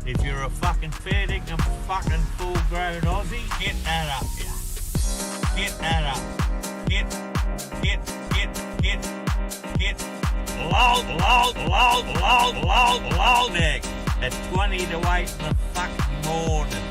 If you're a fucking fair dinkum fucking full-grown Aussie, get that up, yeah. Get that up. Get. Lol, neck. At 20 to 8 in the fucking morning.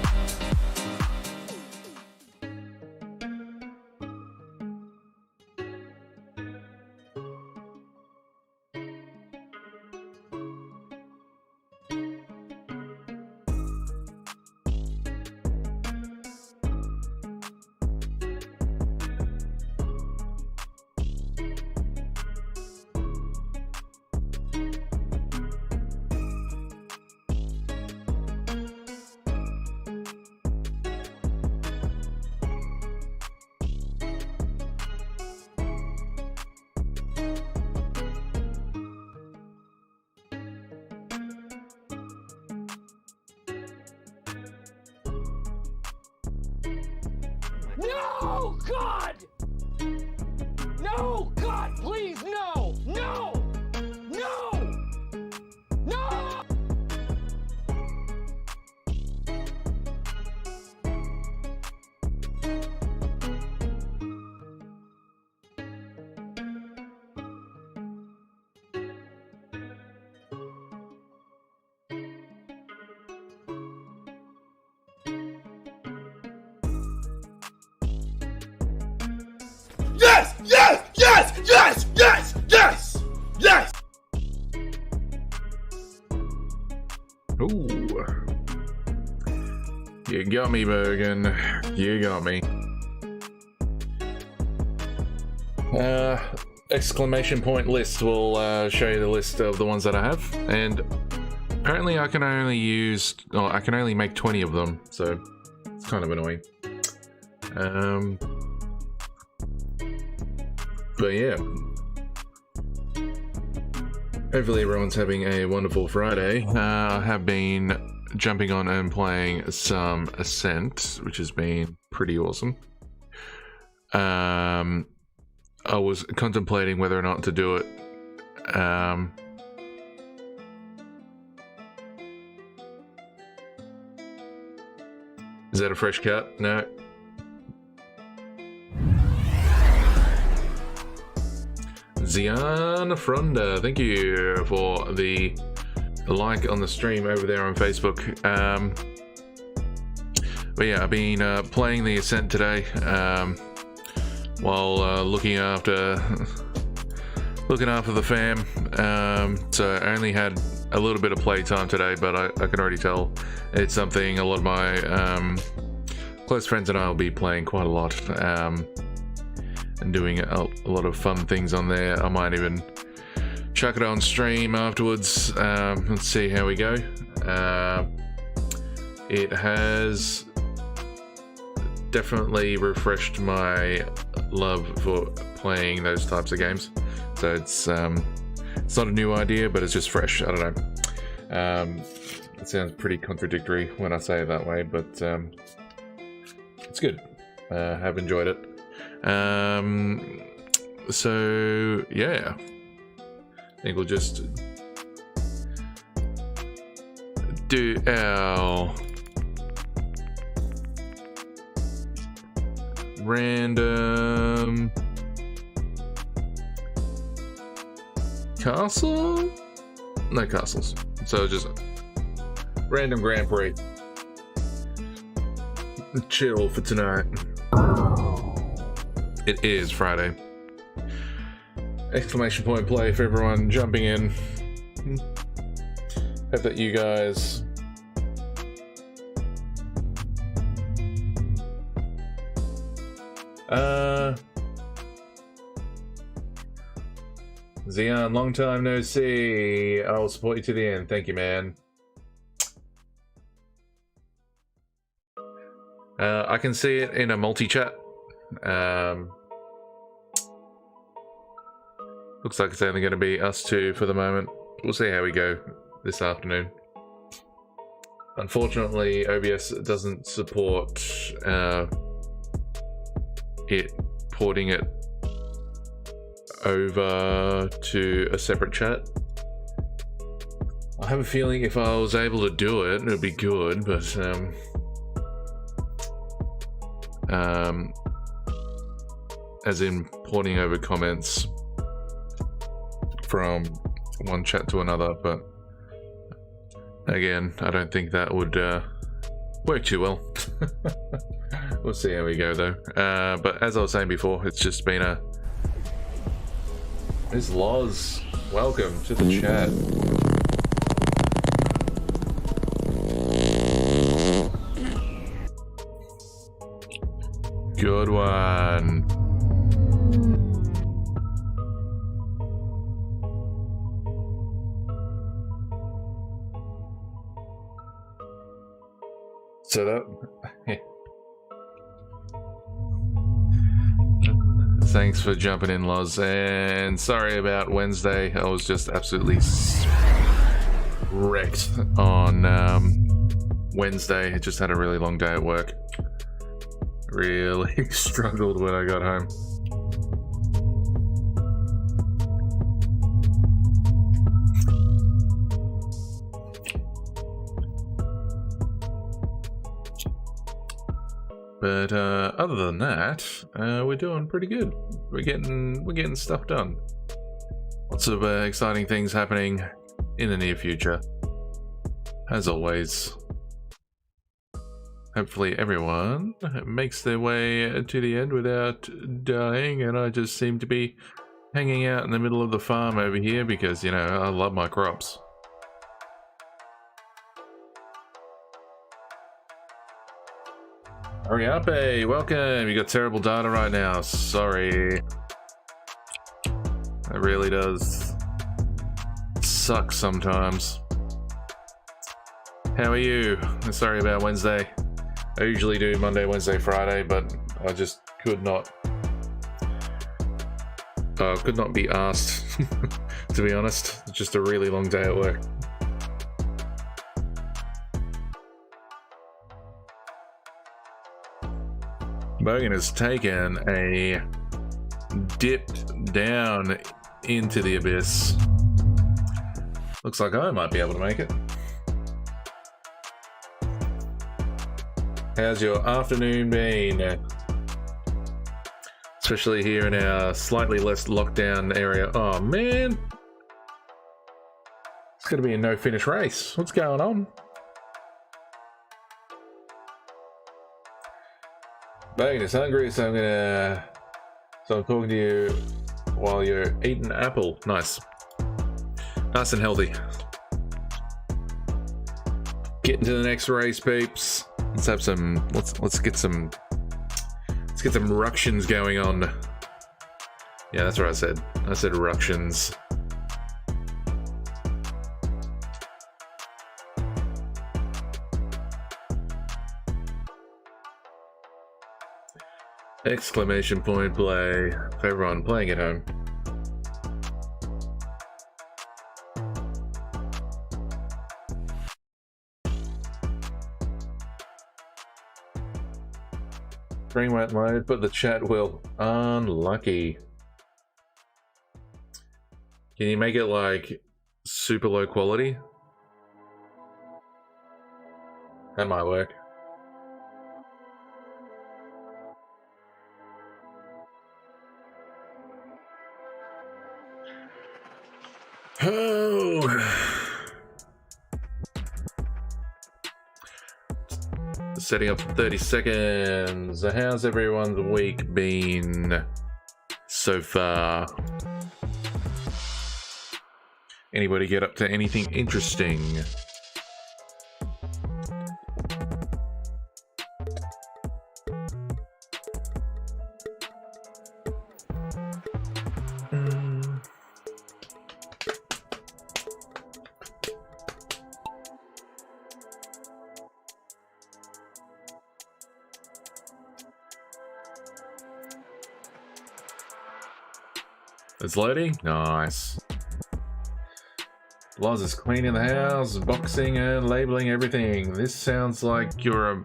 No, God! No, God, please, no! No! No! No! Yes! Yes! Yes! Yes! Yes! Yes! Yes! Ooh. You got me, Bergen. You got me. Exclamation point list will show you the list of the ones that I have, and apparently I can only make 20 of them, so it's kind of annoying. But yeah, hopefully everyone's having a wonderful Friday. I have been jumping on and playing some Ascent, which has been pretty awesome. I was contemplating whether or not to do it. Is that a fresh cut? No. Zian Fronda, thank you for the like on the stream over there on Facebook. But yeah, I've been playing the Ascent today while looking after the fam. So I only had a little bit of playtime today, but I can already tell it's something a lot of my close friends and I will be playing quite a lot. And doing a lot of fun things on there. I might even chuck it on stream afterwards. Let's see how we go. It has definitely refreshed my love for playing those types of games. So it's not a new idea, but it's just fresh. I don't know. It sounds pretty contradictory when I say it that way, but it's good. Have enjoyed it. So yeah, I think we'll just do our random castle? No castles. So just random Grand Prix. Chill for tonight. It is Friday. Exclamation point play for everyone jumping in. Hope that you guys Zion, long time no see. I'll support you to the end. Thank you, man. I can see it in a multi-chat. Looks like it's only going to be us two for the moment. We'll see how we go this afternoon. Unfortunately, OBS doesn't support it porting it over to a separate chat. I have a feeling if I was able to do it, it would be good, but as in porting over comments from one chat to another, but again, I don't think that would work too well. We'll see how we go though. But as I was saying before, it's just been a... Ms. Loz, welcome to the chat. Good one. So that... Thanks for jumping in, Loz, and sorry about Wednesday. I was just absolutely wrecked on Wednesday. I just had a really long day at work. Really struggled when I got home. But other than that, we're doing pretty good. We're getting stuff done. Lots of exciting things happening in the near future. As always. Hopefully everyone makes their way to the end without dying, and I just seem to be hanging out in the middle of the farm over here because, you know, I love my crops. Ariape, welcome. You got terrible data right now. Sorry. It really does suck sometimes. How are you? Sorry about Wednesday. I usually do Monday, Wednesday, Friday, but I just could not be asked, to be honest. It's just a really long day at work. Bogan has taken a dipped down into the abyss. Looks like I might be able to make it. How's your afternoon been? Especially here in our slightly less lockdown area. Oh man! It's gonna be a no-finish race. What's going on? Bogan is hungry, so I'm talking to you while you're eating apple. Nice. Nice and healthy. Getting to the next race, peeps. Let's have some let's get some ructions going on. Yeah, that's what I said. I said ructions. Exclamation point play for everyone playing at home. Screen won't load, but the chat will. Unlucky. Can you make it like super low quality? That might work. Oh. Setting up for 30 seconds. How's everyone's week been so far? Anybody get up to anything interesting? It's loading? Nice. Loz is cleaning the house, boxing and labeling everything. This sounds like you're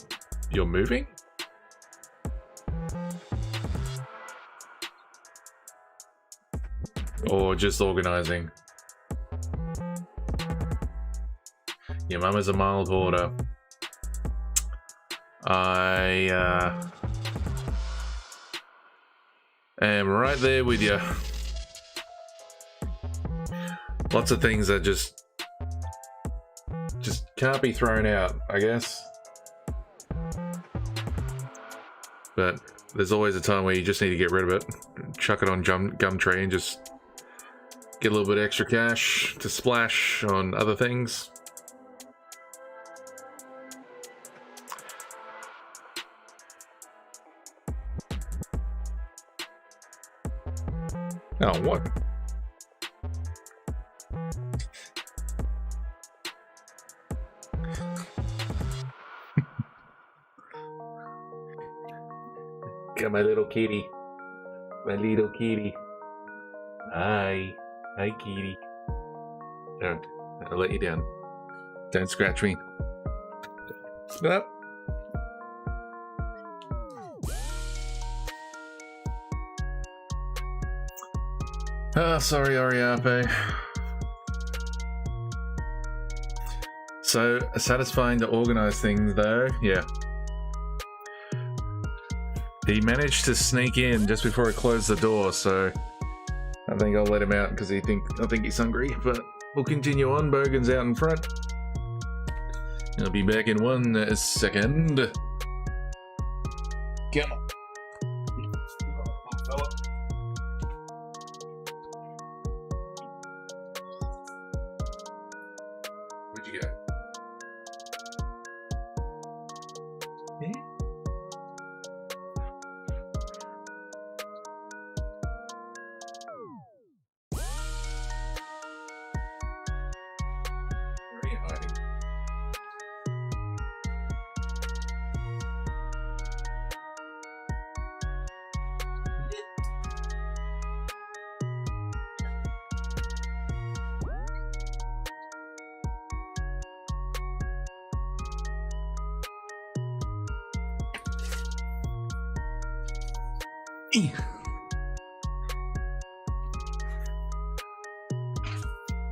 moving? Or just organizing? Your mum is a mild hoarder. I am right there with you. Lots of things that just can't be thrown out, I guess. But there's always a time where you just need to get rid of it. Chuck it on Gumtree and just get a little bit extra cash to splash on other things. Oh, what? Got my little kitty. My little kitty. Hi. Hi, kitty. No, I'll let you down. Don't scratch me. Stop. Oh, sorry, Oriape. So satisfying to organize things, though. Yeah. He managed to sneak in just before I closed the door, so I think I'll let him out because I think he's hungry. But we'll continue on. Bogan's out in front. I'll be back in 1 second. Come on. Where'd you go? Yeah? Where are you hiding?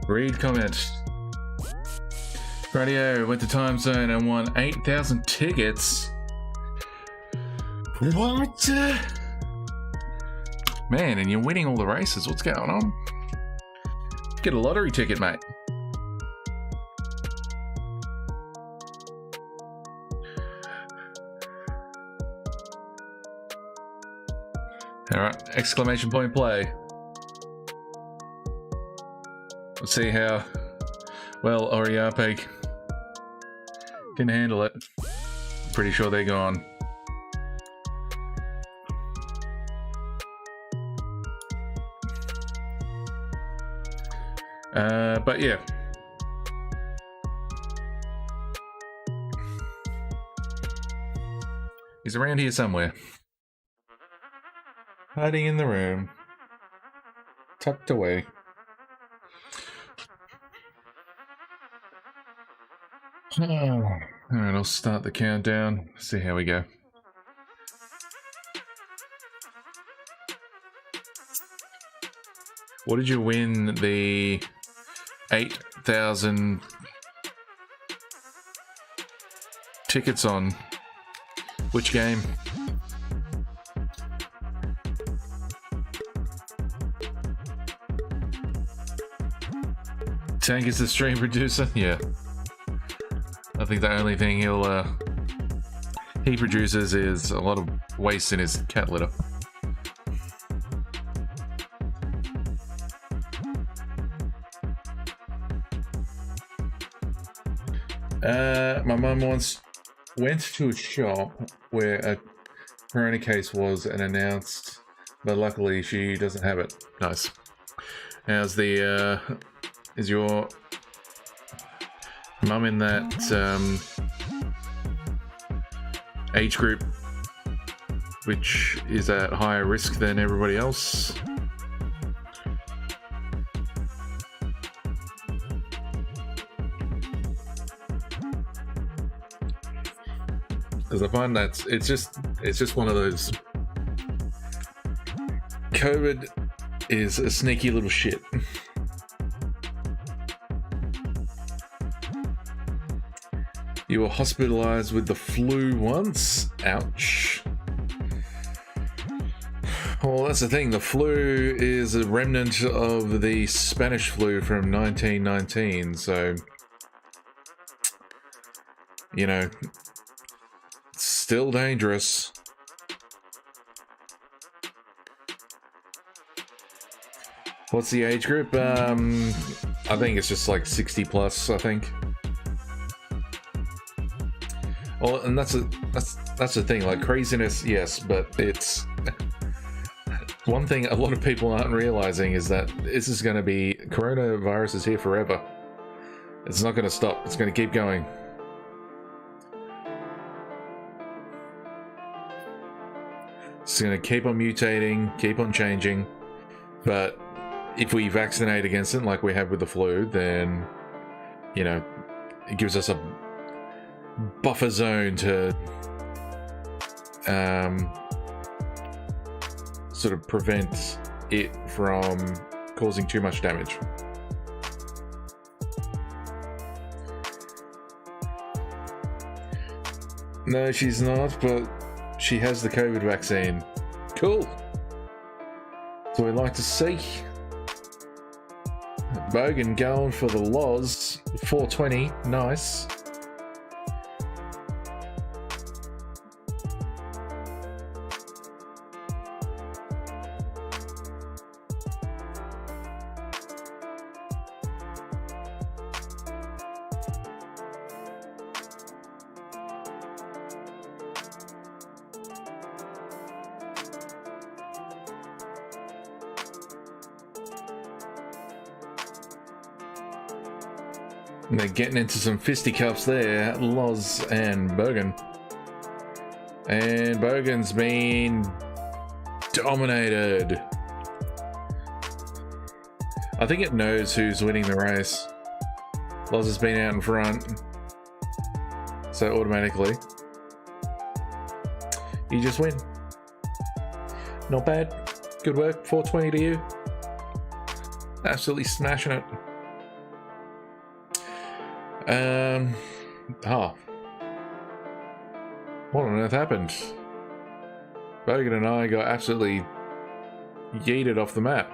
Read comment. Radio went to time zone and won 8,000 tickets. What? Man, and you're winning all the races. What's going on? Get a lottery ticket, mate. Alright, exclamation point play. Let's see how well Oriape can handle it. Pretty sure they're gone. But yeah. He's around here somewhere. Hiding in the room. Tucked away. Alright, I'll start the countdown. See how we go. What did you win the 8,000 tickets on? Which game? Tank is the stream producer? Yeah. I think the only thing he produces is a lot of waste in his cat litter. My mum once went to a shop where a corona case was and announced, but luckily she doesn't have it. Nice. How's the is your mum in that age group which is at higher risk than everybody else? Because I find that it's just one of those. COVID is a sneaky little shit. You were hospitalized with the flu once? Ouch. Well, that's the thing. The flu is a remnant of the Spanish flu from 1919, so, you know, still dangerous. What's the age group? I think it's just like 60 plus, I think. Well, and that's the thing, like craziness, yes, but it's one thing a lot of people aren't realizing is that this is going to be, coronavirus is here forever. It's not going to stop. It's going to keep going. It's going to keep on mutating, keep on changing. But if we vaccinate against it like we have with the flu, then, you know, it gives us a buffer zone to sort of prevent it from causing too much damage. No, she's not, but she has the COVID vaccine. Cool. So we'd like to see. Bogan going for the Loz. 420. Nice. They're getting into some fisticuffs there, Loz and Bogan. And Bogan's been dominated. I think it knows who's winning the race. Loz has been out in front. So automatically, you just win. Not bad. Good work. 420 to you. Absolutely smashing it. What on earth happened? Bogan and I got absolutely yeeted off the map.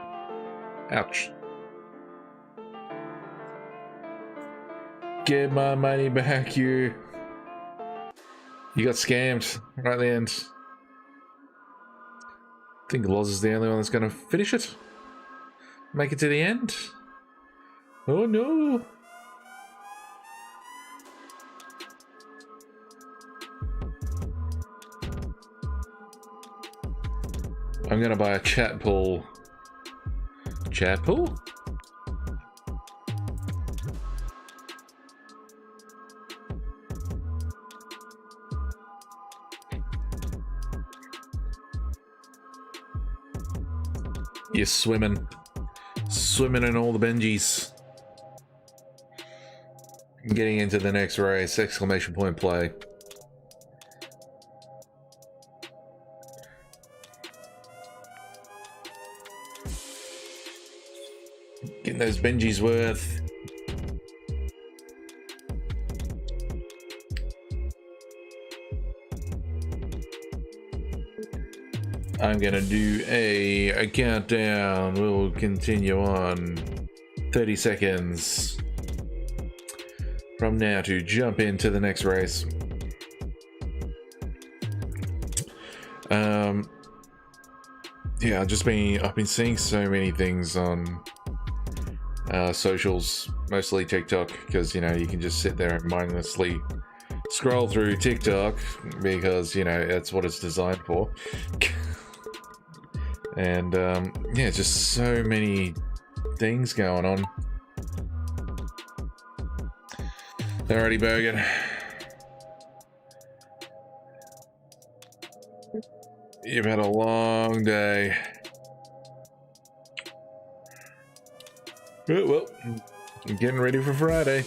Ouch. Get my money back, you. You got scammed right at the end. I think Loz is the only one that's going to finish it. Make it to the end. Oh no. I'm gonna buy a chat pool. Chat pool? You're swimming. Swimming in all the Benjis. Getting into the next race. Exclamation point play. Getting those Benjis worth. I'm gonna do a countdown. We'll continue on 30 seconds from now to jump into the next race. Yeah, I've been seeing so many things on socials, mostly TikTok, because, you know, you can just sit there and mindlessly scroll through TikTok because, you know, that's what it's designed for. And yeah, just so many things going on. Alrighty, Bogan. You've had a long day. Oh, well, I'm getting ready for Friday.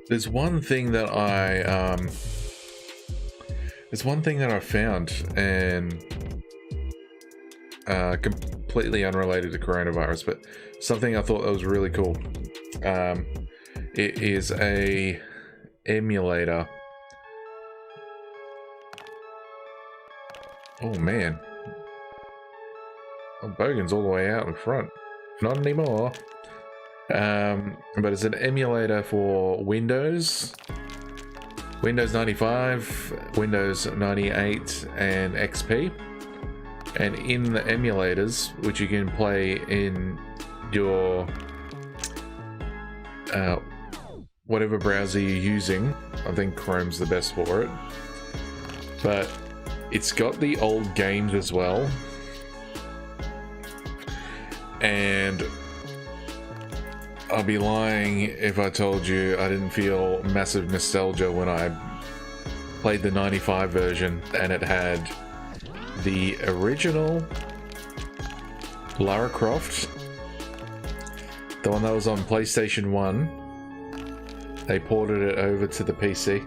There's one thing that I found, and completely unrelated to coronavirus, but something I thought that was really cool. It is a emulator. Oh man. Oh, Bogan's all the way out in front. Not anymore. But it's an emulator for Windows 95, Windows 98, and XP. And in the emulators, which you can play in your whatever browser you're using, I think Chrome's the best for it. But it's got the old games as well. And I'd be lying if I told you I didn't feel massive nostalgia when I played the 95 version and it had the original Lara Croft, the one that was on PlayStation 1. They ported it over to the PC.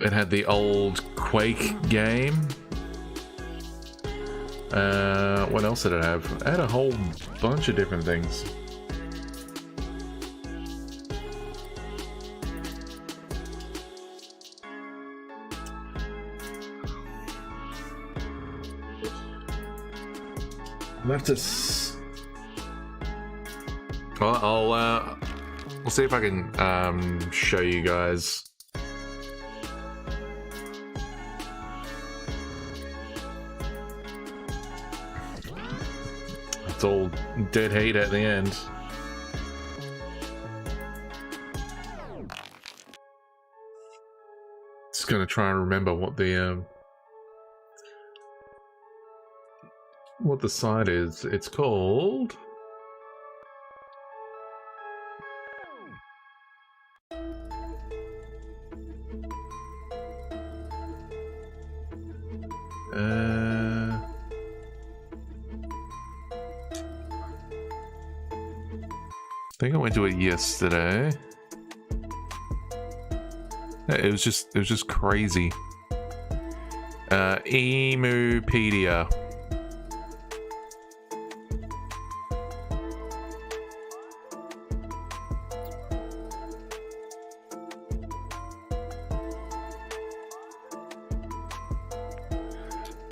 It had the old Quake game. What else did it have? It had a whole bunch of different things. I'll have to well, I'll see if I can show you guys. It's all dead heat at the end. Just gonna try and remember what the site is. It's called I think I went to it yesterday. It was just crazy. Emupedia.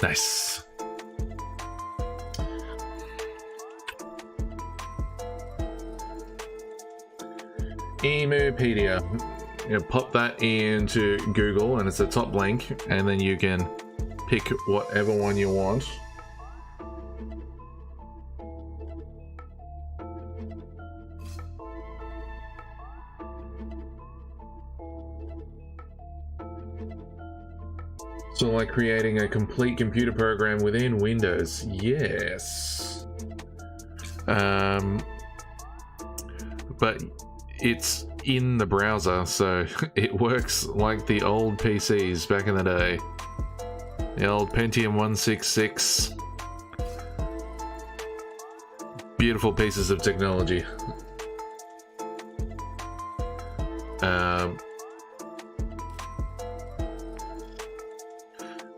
Nice. Emupedia. You pop that into Google and it's a top link, and then you can pick whatever one you want. So like creating a complete computer program within Windows. Yes. But it's in the browser, so it works like the old PCs back in the day. The old Pentium 166. Beautiful pieces of technology.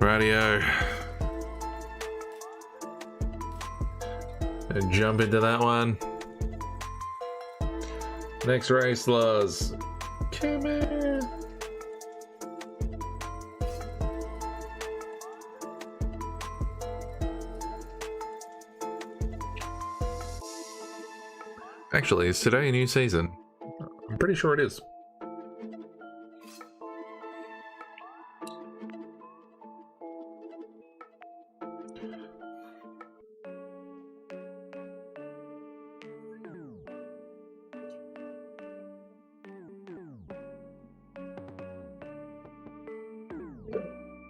Radio. And jump into that one. Next race, Lars. Come here. Actually, is today a new season? I'm pretty sure it is.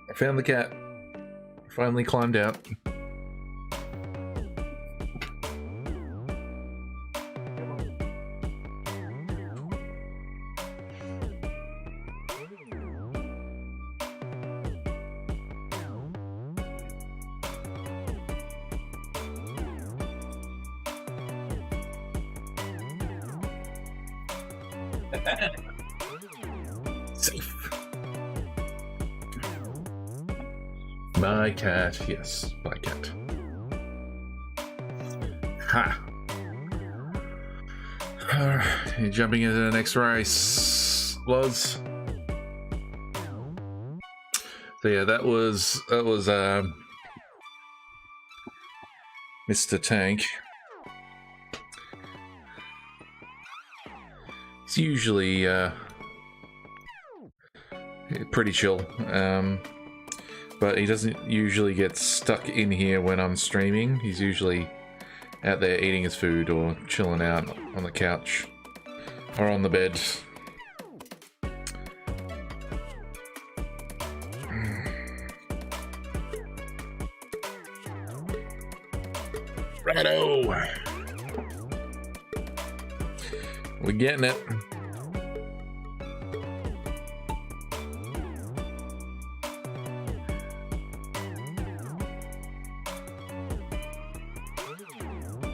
I found the cat. Finally climbed out. Safe. My cat, yes, my cat. Ha! Alright, jumping into the next race, Loz. So yeah, that was Mr. Tank. It's usually pretty chill, but he doesn't usually get stuck in here when I'm streaming. He's usually out there eating his food or chilling out on the couch or on the bed. Righto! We're getting it.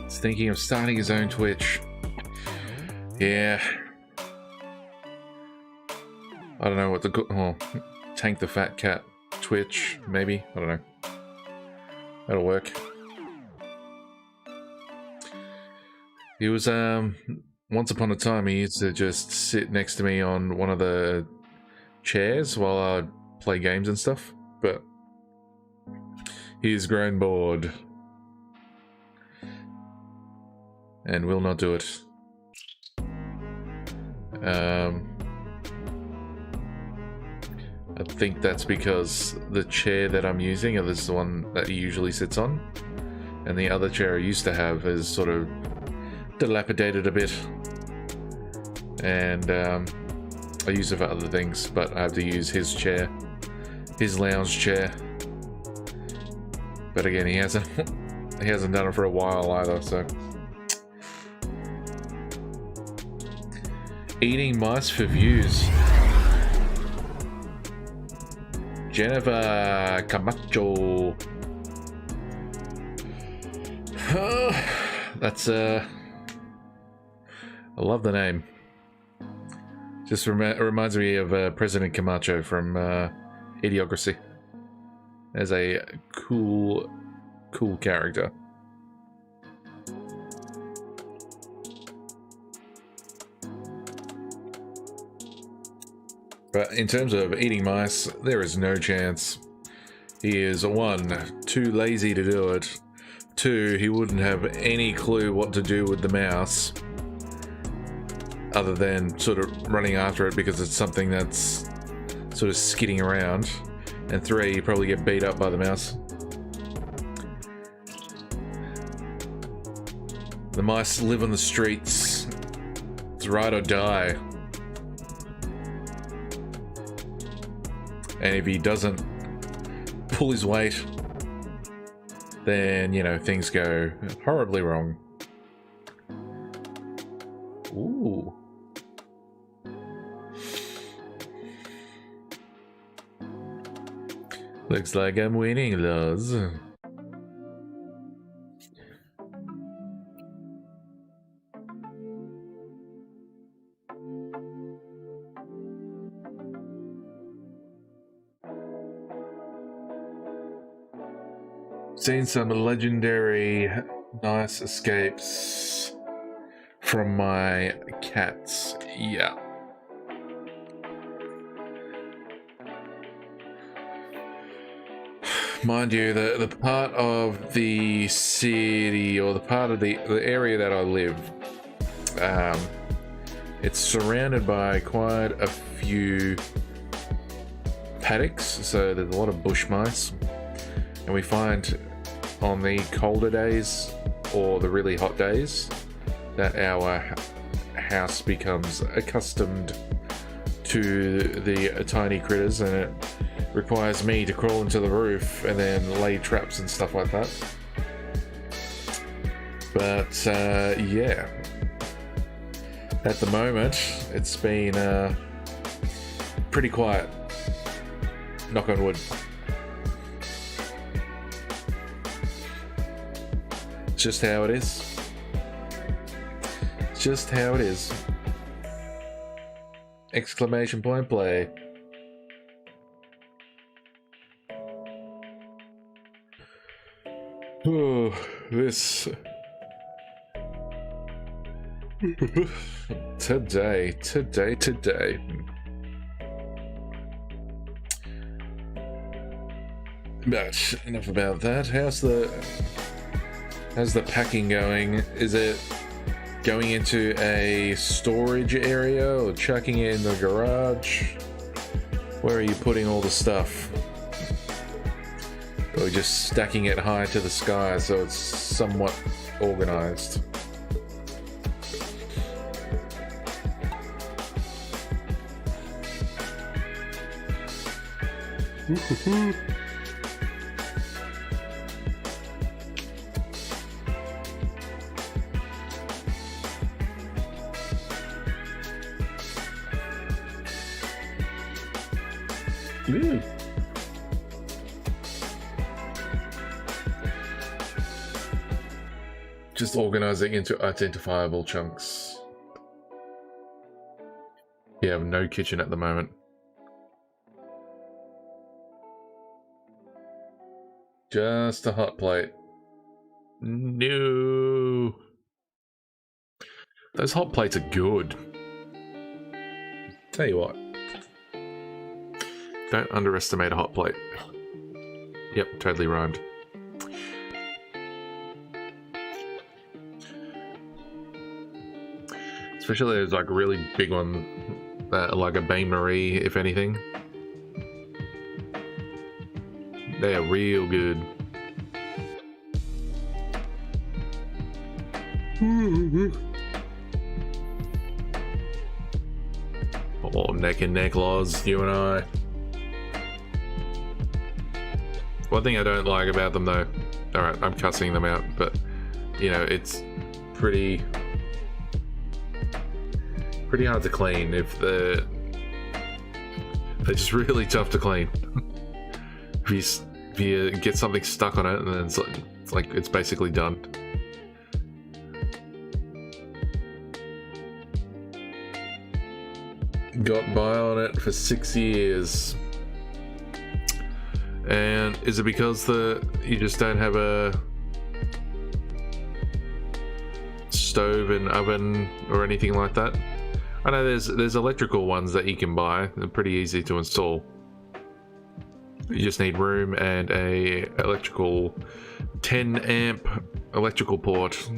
He's thinking of starting his own Twitch. Yeah. I don't know what to go. Oh, Tank the Fat Cat Twitch, maybe? I don't know. That'll work. He was, once upon a time, he used to just sit next to me on one of the chairs while I'd play games and stuff, but he's grown bored and will not do it. I think that's because the chair that I'm using is the one that he usually sits on, and the other chair I used to have is sort of dilapidated a bit, and I use it for other things, but I have to use his chair, his lounge chair. But again, he hasn't done it for a while either, so. Eating mice for views. Jennifer Camacho. That's I love the name. Just reminds me of President Camacho from Idiocracy. As a cool character. But in terms of eating mice, there is no chance. He is 1, too lazy to do it. 2, he wouldn't have any clue what to do with the mouse, other than sort of running after it because it's something that's sort of skidding around. And 3, you probably get beat up by the mouse. The mice live on the streets. It's ride or die. And if he doesn't pull his weight, then, you know, things go horribly wrong. Ooh. Looks like I'm winning, Loz. Seen some legendary nice escapes from my cats. Yeah. Mind you, the part of the city, or the part of the area that I live, it's surrounded by quite a few paddocks, so there's a lot of bush mice. And we find on the colder days or the really hot days that our house becomes accustomed to the tiny critters, and it requires me to crawl into the roof and then lay traps and stuff like that. But yeah, at the moment it's been pretty quiet, knock on wood. Just how it is. Just how it is. Exclamation point play. Oh, this... today. But enough about that. How's the packing going? Is it going into a storage area or chucking it in the garage? Where are you putting all the stuff? Or just stacking it high to the sky so it's somewhat organized? Ooh. Just organizing into identifiable chunks. Yeah, no kitchen at the moment. Just a hot plate. No. Those hot plates are good. Tell you what. Don't underestimate a hot plate. Yep, totally rhymed. Especially those like really big one, like a Bain Marie, if anything. They are real good. Oh, neck and neck, Loz, you and I. One thing I don't like about them though, alright, I'm cussing them out, but you know, it's pretty hard to clean if they're just really tough to clean. If you get something stuck on it, and then it's like it's basically done. Got by on it for 6 years. And is it because you just don't have a stove and oven or anything like that? I know there's electrical ones that you can buy. They're pretty easy to install. You just need room and a electrical 10 amp electrical port.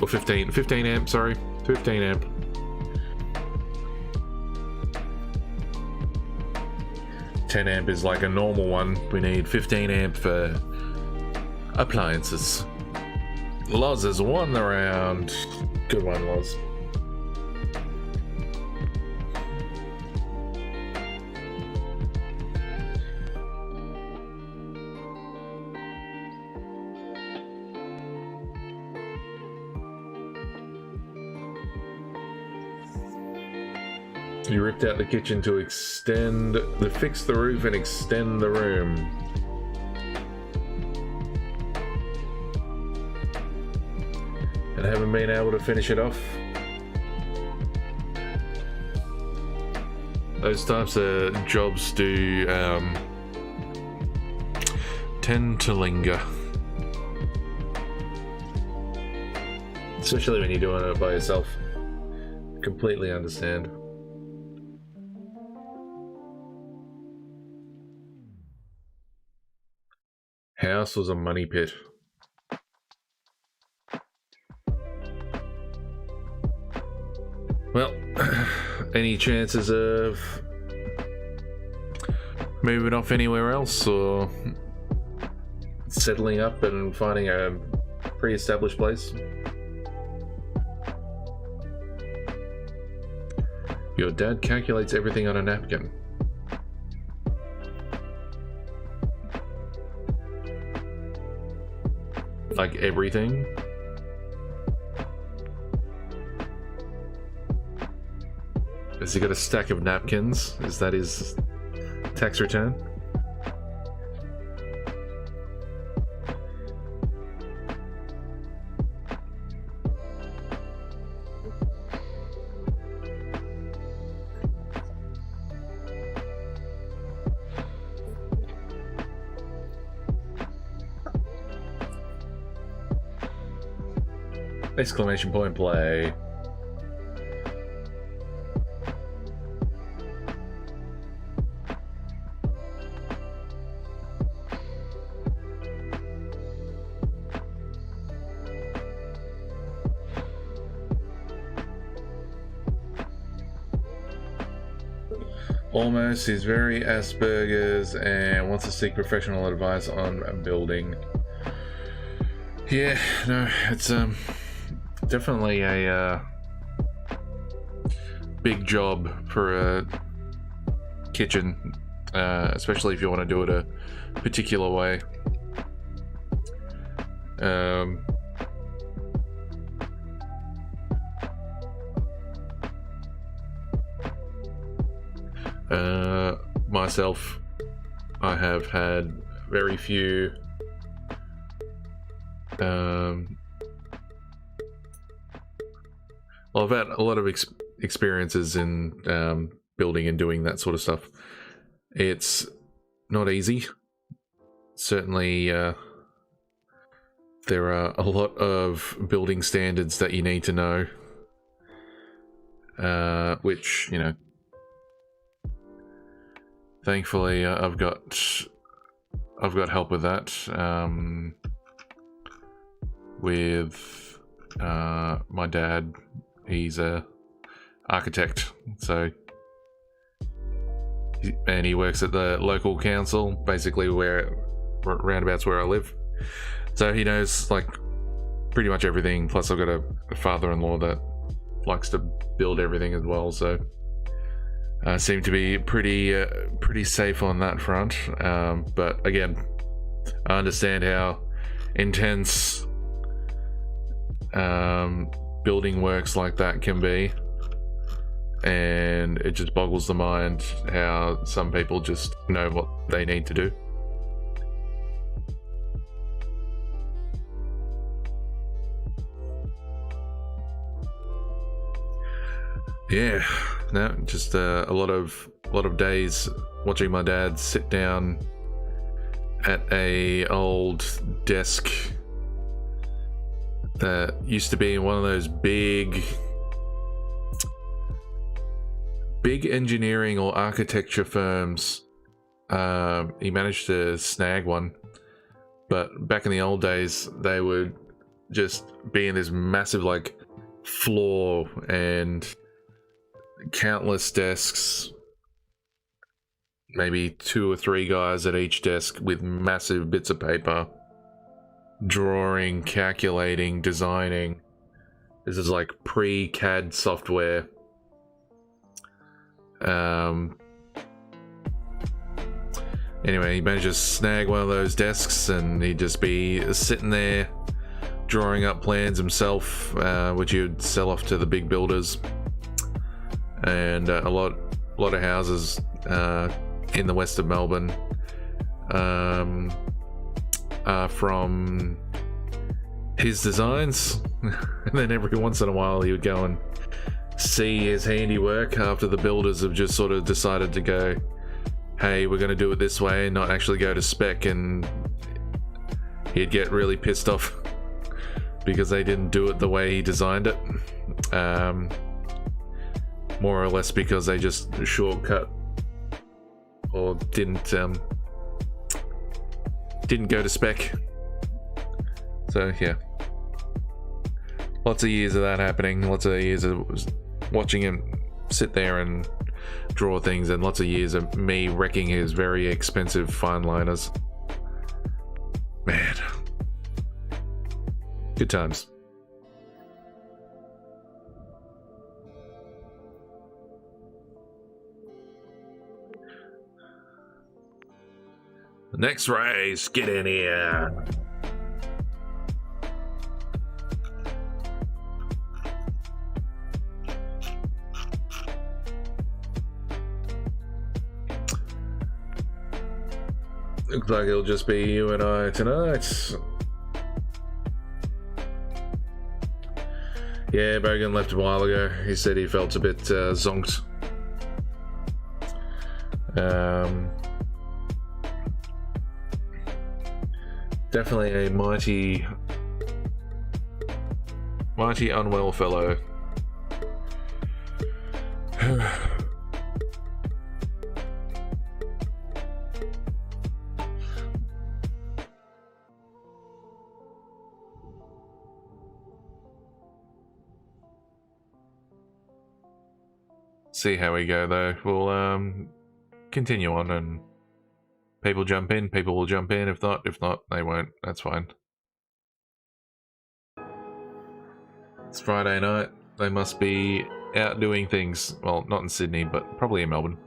Or 15 amp, sorry. 15 amp. $10 amp is like a normal one. We need 15 amp for appliances. Loz has won the round. Good one, Loz. You ripped out the kitchen to fix the roof and extend the room. And haven't been able to finish it off. Those types of jobs do tend to linger. Especially when you're doing it by yourself. Completely understand. House was a money pit. Well, any chances of moving off anywhere else or settling up and finding a pre-established place? Your dad calculates everything on a napkin. Like everything? Has he got a stack of napkins? Is that his tax return? Exclamation point play. Almost, he's very Asperger's and wants to seek professional advice on building. Yeah, no, it's definitely a big job for a kitchen, especially if you want to do it a particular way. Myself, I have had very few well, I've had a lot of experiences in building and doing that sort of stuff. It's not easy. Certainly, there are a lot of building standards that you need to know, which, you know, thankfully I've got help with that, with my dad. He's a architect, so he works at the local council, basically where roundabouts where I live. So he knows like pretty much everything. Plus, I've got a father-in-law that likes to build everything as well. So I seem to be pretty safe on that front. But again, I understand how intense building works like that can be, and it just boggles the mind how some people just know what they need to do. Yeah, no, just a lot of days watching my dad sit down at a old desk that used to be in one of those big engineering or architecture firms. He managed to snag one, but back in the old days, they would just be in this massive like floor and countless desks, maybe 2 or 3 guys at each desk with massive bits of paper, drawing, calculating, designing. This is like pre-CAD software. Anyway, he managed to snag one of those desks and he'd just be sitting there drawing up plans himself, which he would sell off to the big builders. And a lot of houses in the west of Melbourne are from his designs. And then every once in a while he would go and see his handiwork after the builders have just sort of decided to go, hey, we're going to do it this way and not actually go to spec, and he'd get really pissed off because they didn't do it the way he designed it. More or less because they just shortcut or didn't go to spec. So yeah, lots of years of that happening, lots of years of watching him sit there and draw things, and lots of years of me wrecking his very expensive fine liners. Man, good times. Next race, get in here. Looks like it'll just be you and I tonight. Yeah, Bogan left a while ago. He said he felt a bit zonked. Definitely a Mighty unwell fellow. See how we go though. We'll continue on, and people jump in, people will jump in. If not, they won't. That's fine. It's Friday night. They must be out doing things. Well, not in Sydney, but probably in Melbourne.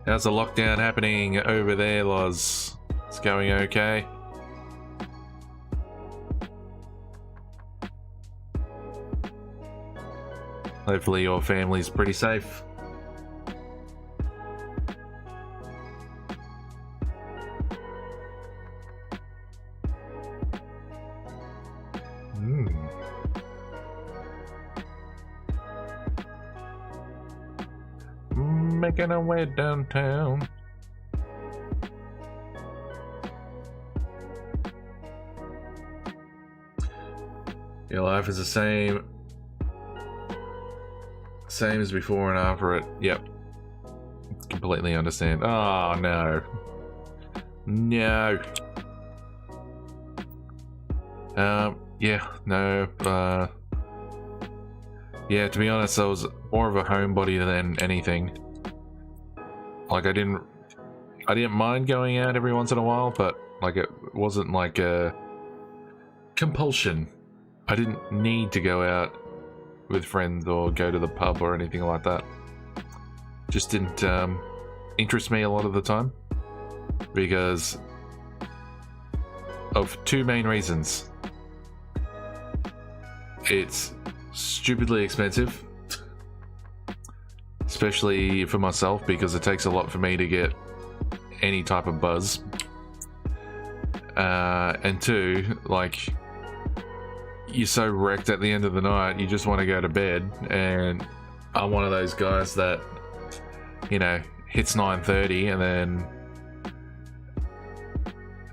How's the lockdown happening over there, Loz? It's going okay? Hopefully your family's pretty safe. Making our way downtown. Your life is the same as before and after it. Yep. Completely understand. Oh no. No. Yeah, no, yeah, to be honest, I was more of a homebody than anything. Like, I didn't mind going out every once in a while, but like it wasn't like a compulsion. I didn't need to go out with friends or go to the pub or anything like that. Just didn't interest me a lot of the time because of two main reasons. It's stupidly expensive, especially for myself, because it takes a lot for me to get any type of buzz. And two, like, you're so wrecked at the end of the night, you just want to go to bed. And I'm one of those guys that, you know, hits 9:30 and then,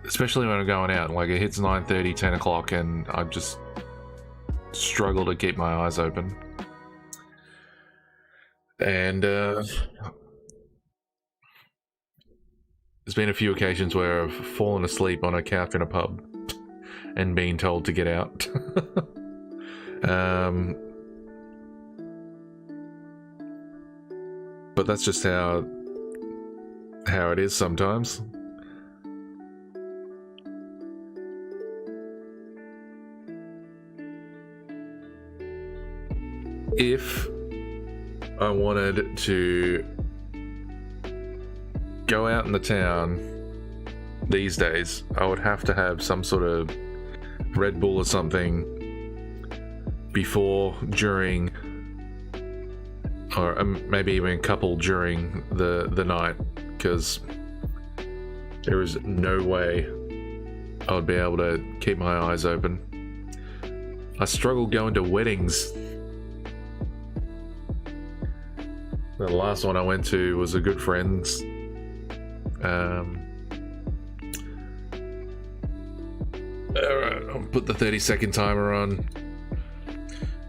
especially when I'm going out, like it hits 9:30, 10 o'clock, and I just struggle to keep my eyes open. And there's been a few occasions where I've fallen asleep on a couch in a pub and been told to get out. But that's just how it is sometimes. If I wanted to go out in the town these days, I would have to have some sort of Red Bull or something before, during, or maybe even a couple during the night, because there is no way I would be able to keep my eyes open. I struggle going to weddings. The last one I went to was a good friend's. Alright, I'll put the 30-second timer on.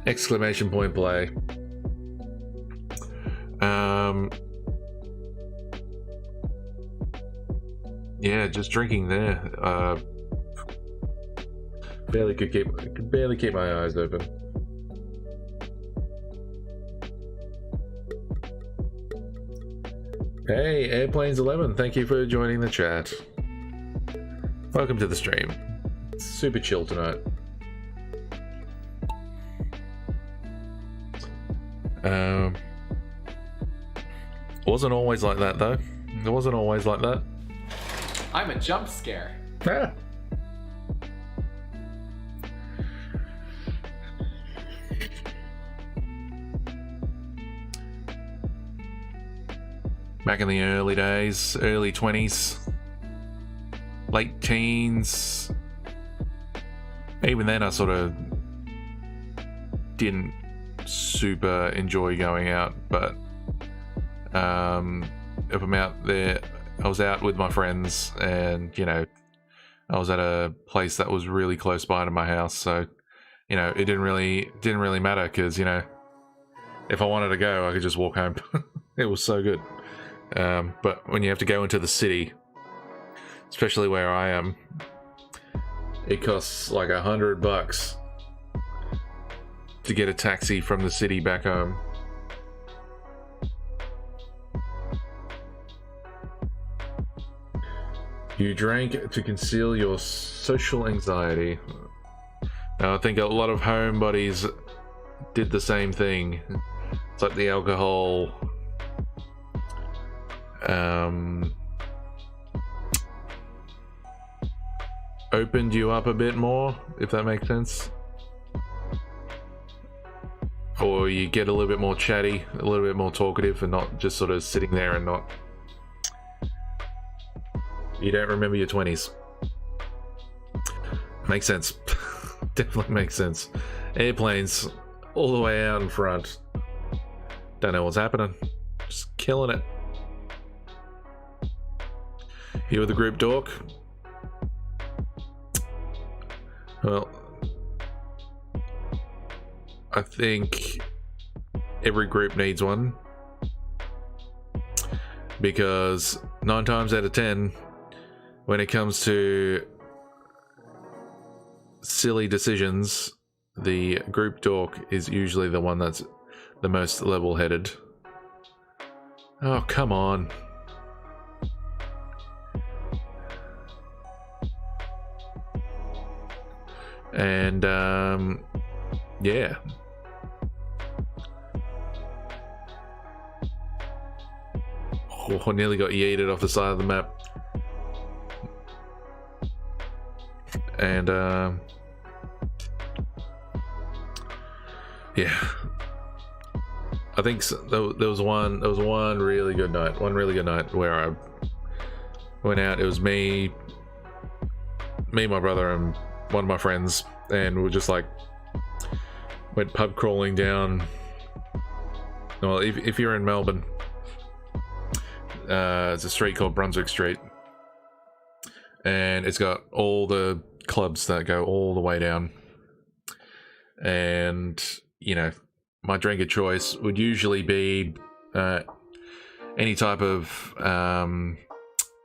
Exclamation point play. Yeah, just drinking there. Could barely keep my eyes open. Hey, Airplanes11, thank you for joining the chat. Welcome to the stream. It's super chill tonight. Wasn't always like that though. It wasn't always like that. I'm a jump scare. Ah. Back in the early days, early 20s, late teens, even then I sort of didn't super enjoy going out, but if I'm out there, I was out with my friends, and you know, I was at a place that was really close by to my house, so you know, it didn't really matter, because you know, if I wanted to go, I could just walk home. It was so good. But when you have to go into the city, especially where I am, it costs like $100 to get a taxi from the city back home. You drank to conceal your social anxiety. Now, I think a lot of homebodies did the same thing. It's like the alcohol opened you up a bit more, if that makes sense. Or you get a little bit more chatty, a little bit more talkative, and not just sort of sitting there and not... You don't remember your 20s. Makes sense. Definitely makes sense. Airplanes all the way out in front. Don't know what's happening. Just killing it. You with the group dork? Well, I think every group needs one, because 9 times out of 10, when it comes to silly decisions, the group dork is usually the one that's the most level-headed. Oh, come on. And yeah, I nearly got yeeted off the side of the map. And yeah, I think there was one really good night where I went out. It was me, my brother, and one of my friends, and we were just like went pub crawling down. Well, if you're in Melbourne, it's a street called Brunswick Street, and it's got all the clubs that go all the way down. And you know, my drink of choice would usually be any type of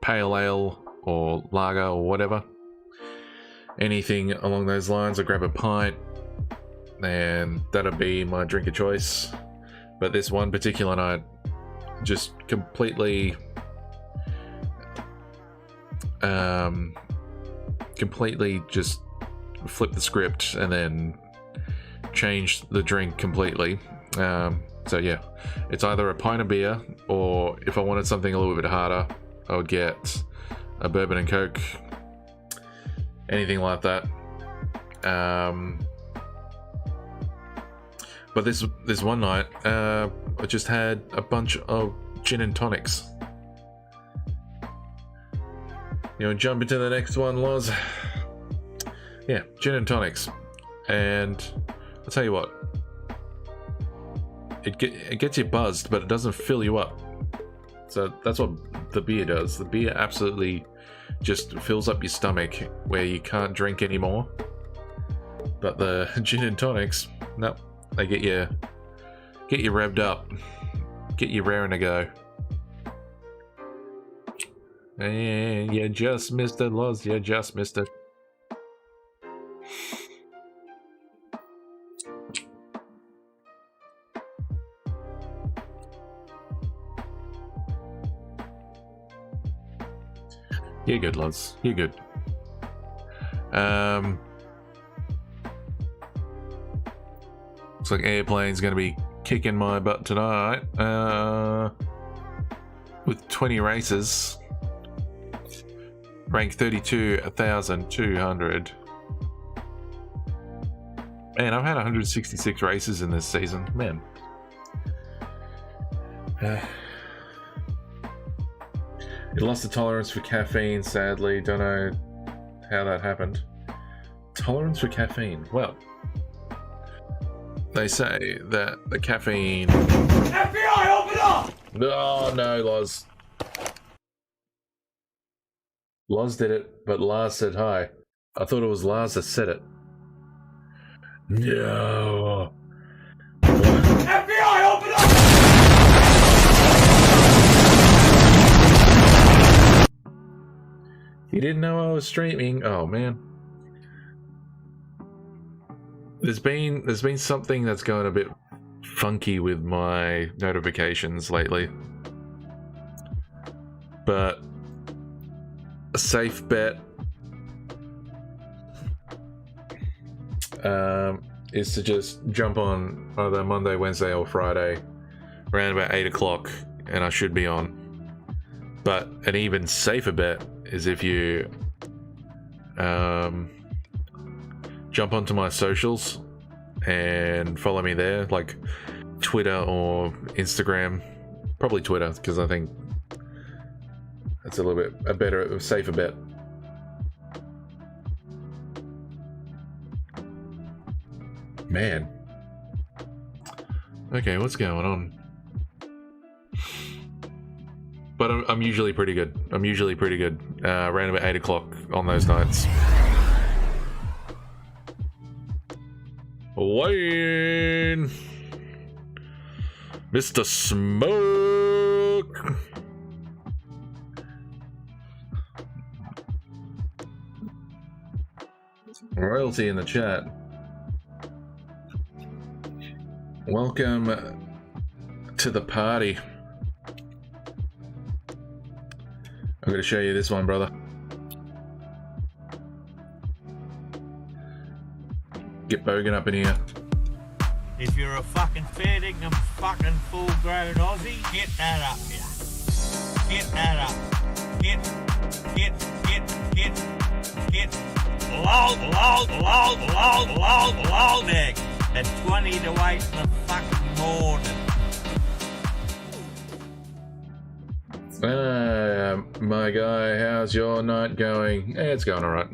pale ale or lager or whatever. Anything along those lines. I grab a pint, and that'll be my drink of choice. But this one particular night, just completely just flipped the script and then changed the drink completely. So yeah, it's either a pint of beer, or if I wanted something a little bit harder, I would get a bourbon and coke. Anything like that. But this one night, I just had a bunch of gin and tonics. You know, jump into the next one, Loz. Yeah, gin and tonics. And I'll tell you what, it gets you buzzed, but it doesn't fill you up. So that's what the beer does. The beer absolutely just fills up your stomach where you can't drink anymore. But the gin and tonics, nope, they get you revved up, get you raring to go. And you just missed it, Loz. You just missed it. You're good, Loz. You're good. Looks like Airplane's going to be kicking my butt tonight. With 20 races. Rank 32,200. Man, I've had 166 races in this season. Man. It lost the tolerance for caffeine, sadly. Don't know how that happened. Tolerance for caffeine. Well, they say that the caffeine... FBI, open up! Oh, no, Loz. Loz did it, but Lars said hi. I thought it was Lars that said it. No. FBI, open up! You didn't know I was streaming? Oh, man. There's been something that's going a bit funky with my notifications lately. But a safe bet is to just jump on either Monday, Wednesday, or Friday around about 8 o'clock, and I should be on. But an even safer bet is if you jump onto my socials and follow me there, like Twitter or Instagram. Probably Twitter, because I think that's a little bit a safer bet. Man. Okay, what's going on? But I'm usually pretty good. Around about 8 o'clock on those nights. Wayne! Mr. Smoke! Royalty in the chat. Welcome to the party. I'm going to show you this one, brother. Get Bogan up in here. If you're a fucking fair dinkum fucking full-grown Aussie, get that up, yeah. Get that up. Get. Log neck. At 20 to 8 in the fucking morning. My guy, how's your night going? It's going alright.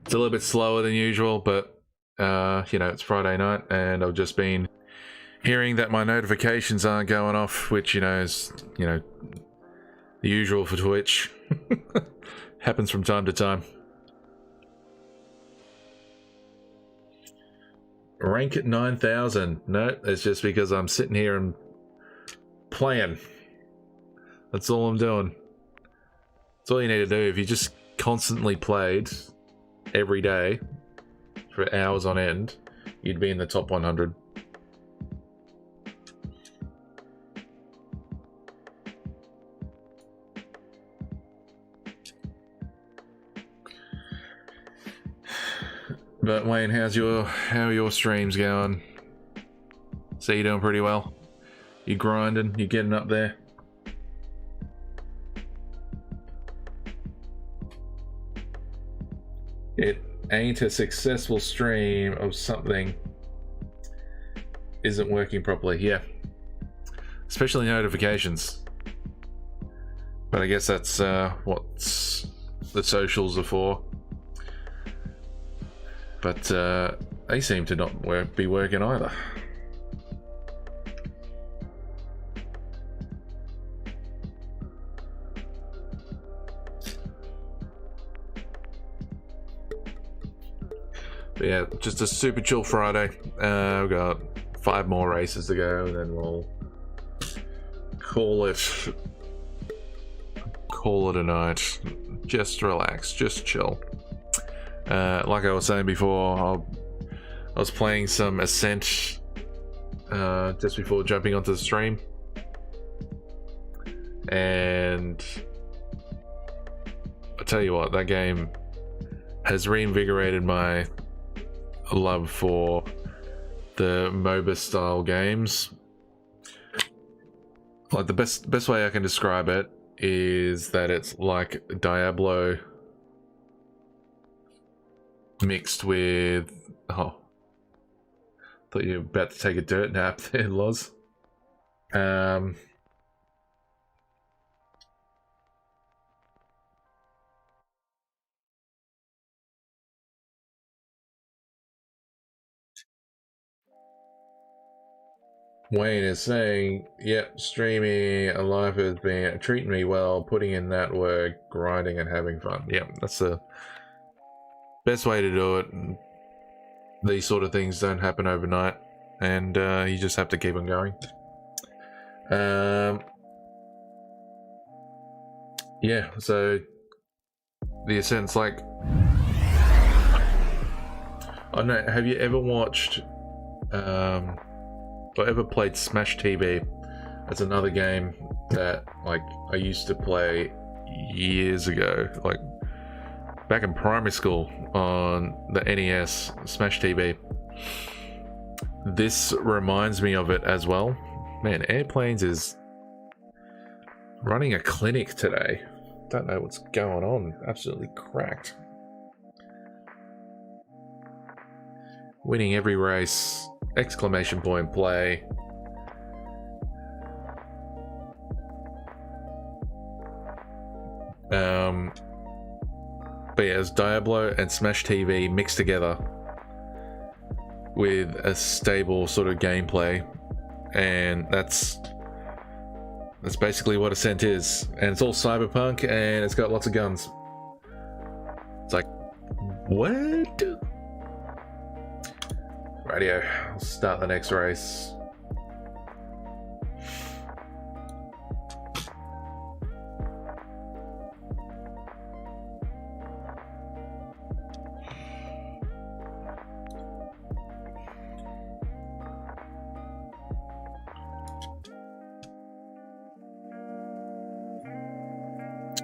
It's a little bit slower than usual, but you know, it's Friday night, and I've just been hearing that my notifications aren't going off, which, you know, is, you know, the usual for Twitch. Happens from time to time. Rank at 9,000. No, it's just because I'm sitting here and playing. That's all I'm doing. That's all you need to do. If you just constantly played every day for hours on end, you'd be in the top 100. But Wayne, how are your streams going? So you doing pretty well? You grinding? You getting up there? It ain't a successful stream of something isn't working properly. Yeah, especially notifications. But I guess that's what the socials are for. But they seem to not be working either. But yeah, just a super chill Friday. We've got 5 more races to go, and then we'll call it a night. Just relax, just chill. Like I was saying before, I was playing some Ascent just before jumping onto the stream, and I tell you what, that game has reinvigorated my love for the MOBA style games. Like, the best way I can describe it is that it's like Diablo mixed with... Oh, thought you were about to take a dirt nap there, Loz. Wayne is saying, yep, streaming and life has been treating me well, putting in that work, grinding and having fun. Yep, that's the best way to do it. These sort of things don't happen overnight, and you just have to keep on going. Yeah, so the Ascent's like, I don't know, have you ever watched or ever played Smash TV? It's another game that like I used to play years ago, like back in primary school on the NES, Smash TV. This reminds me of it as well. Man, Airplanes is running a clinic today. Don't know what's going on. Absolutely cracked. Winning every race. Exclamation point play. But yeah, it's Diablo and Smash TV mixed together with a stable sort of gameplay, and that's basically what Ascent is. And it's all cyberpunk, and it's got lots of guns. It's like, what? Radio, I'll start the next race.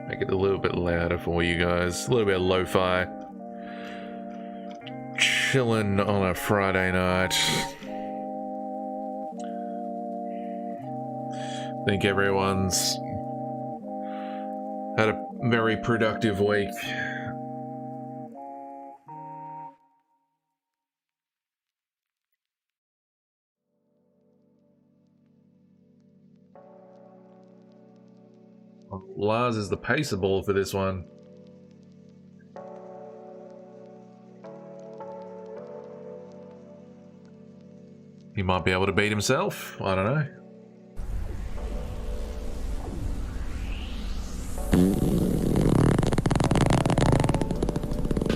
Make it a little bit louder for you guys. A little bit of lo-fi. Chillin' on a Friday night. I think everyone's had a very productive week. Lars is the pacer ball for this one. He might be able to beat himself. I don't know.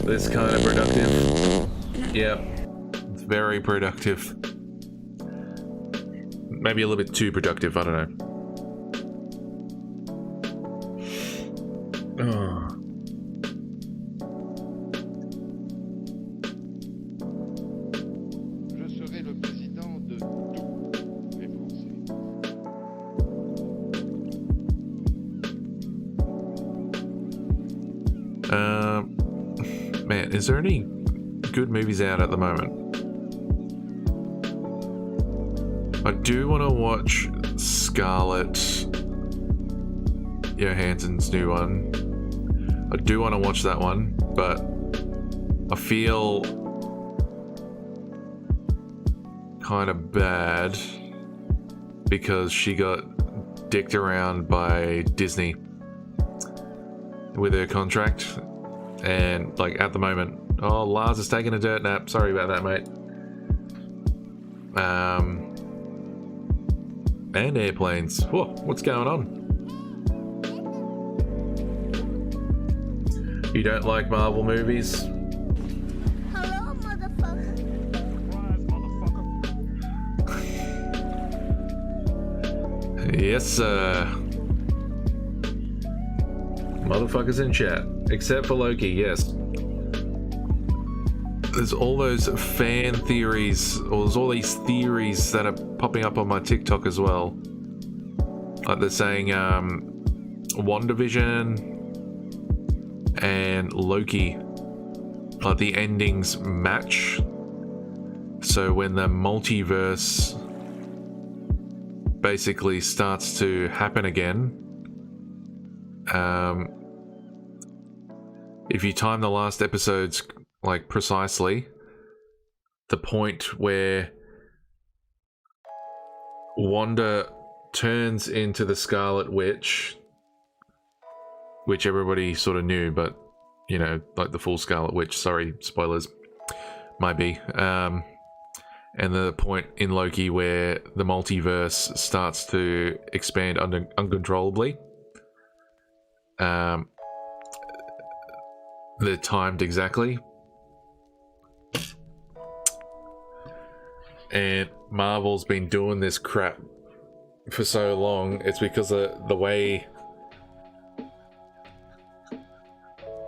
This kind of productive. Yep. It's very productive. Maybe a little bit too productive. I don't know. Oh. Je serai le président de tous les Français. Man, is there any good movies out at the moment? I do want to watch Scarlett Johansson's new one. I do want to watch that one, but I feel kind of bad because she got dicked around by Disney with her contract, and like at the moment, oh, Lars is taking a dirt nap. Sorry about that, mate. And Airplanes. Whoa, what's going on? You don't like Marvel movies? Hello, motherfucker. Yes, sir. Motherfuckers in chat. Except for Loki, yes. There's all those fan theories, or there's all these theories that are popping up on my TikTok as well. Like they're saying, WandaVision and Loki, like the endings match. So when the multiverse basically starts to happen again, if you time the last episodes like precisely, the point where Wanda turns into the Scarlet Witch, which everybody sort of knew, but you know, like the full Scarlet Witch, sorry, spoilers, might be, and the point in Loki where the multiverse starts to expand uncontrollably. They're timed exactly. And Marvel's been doing this crap for so long. It's because of the way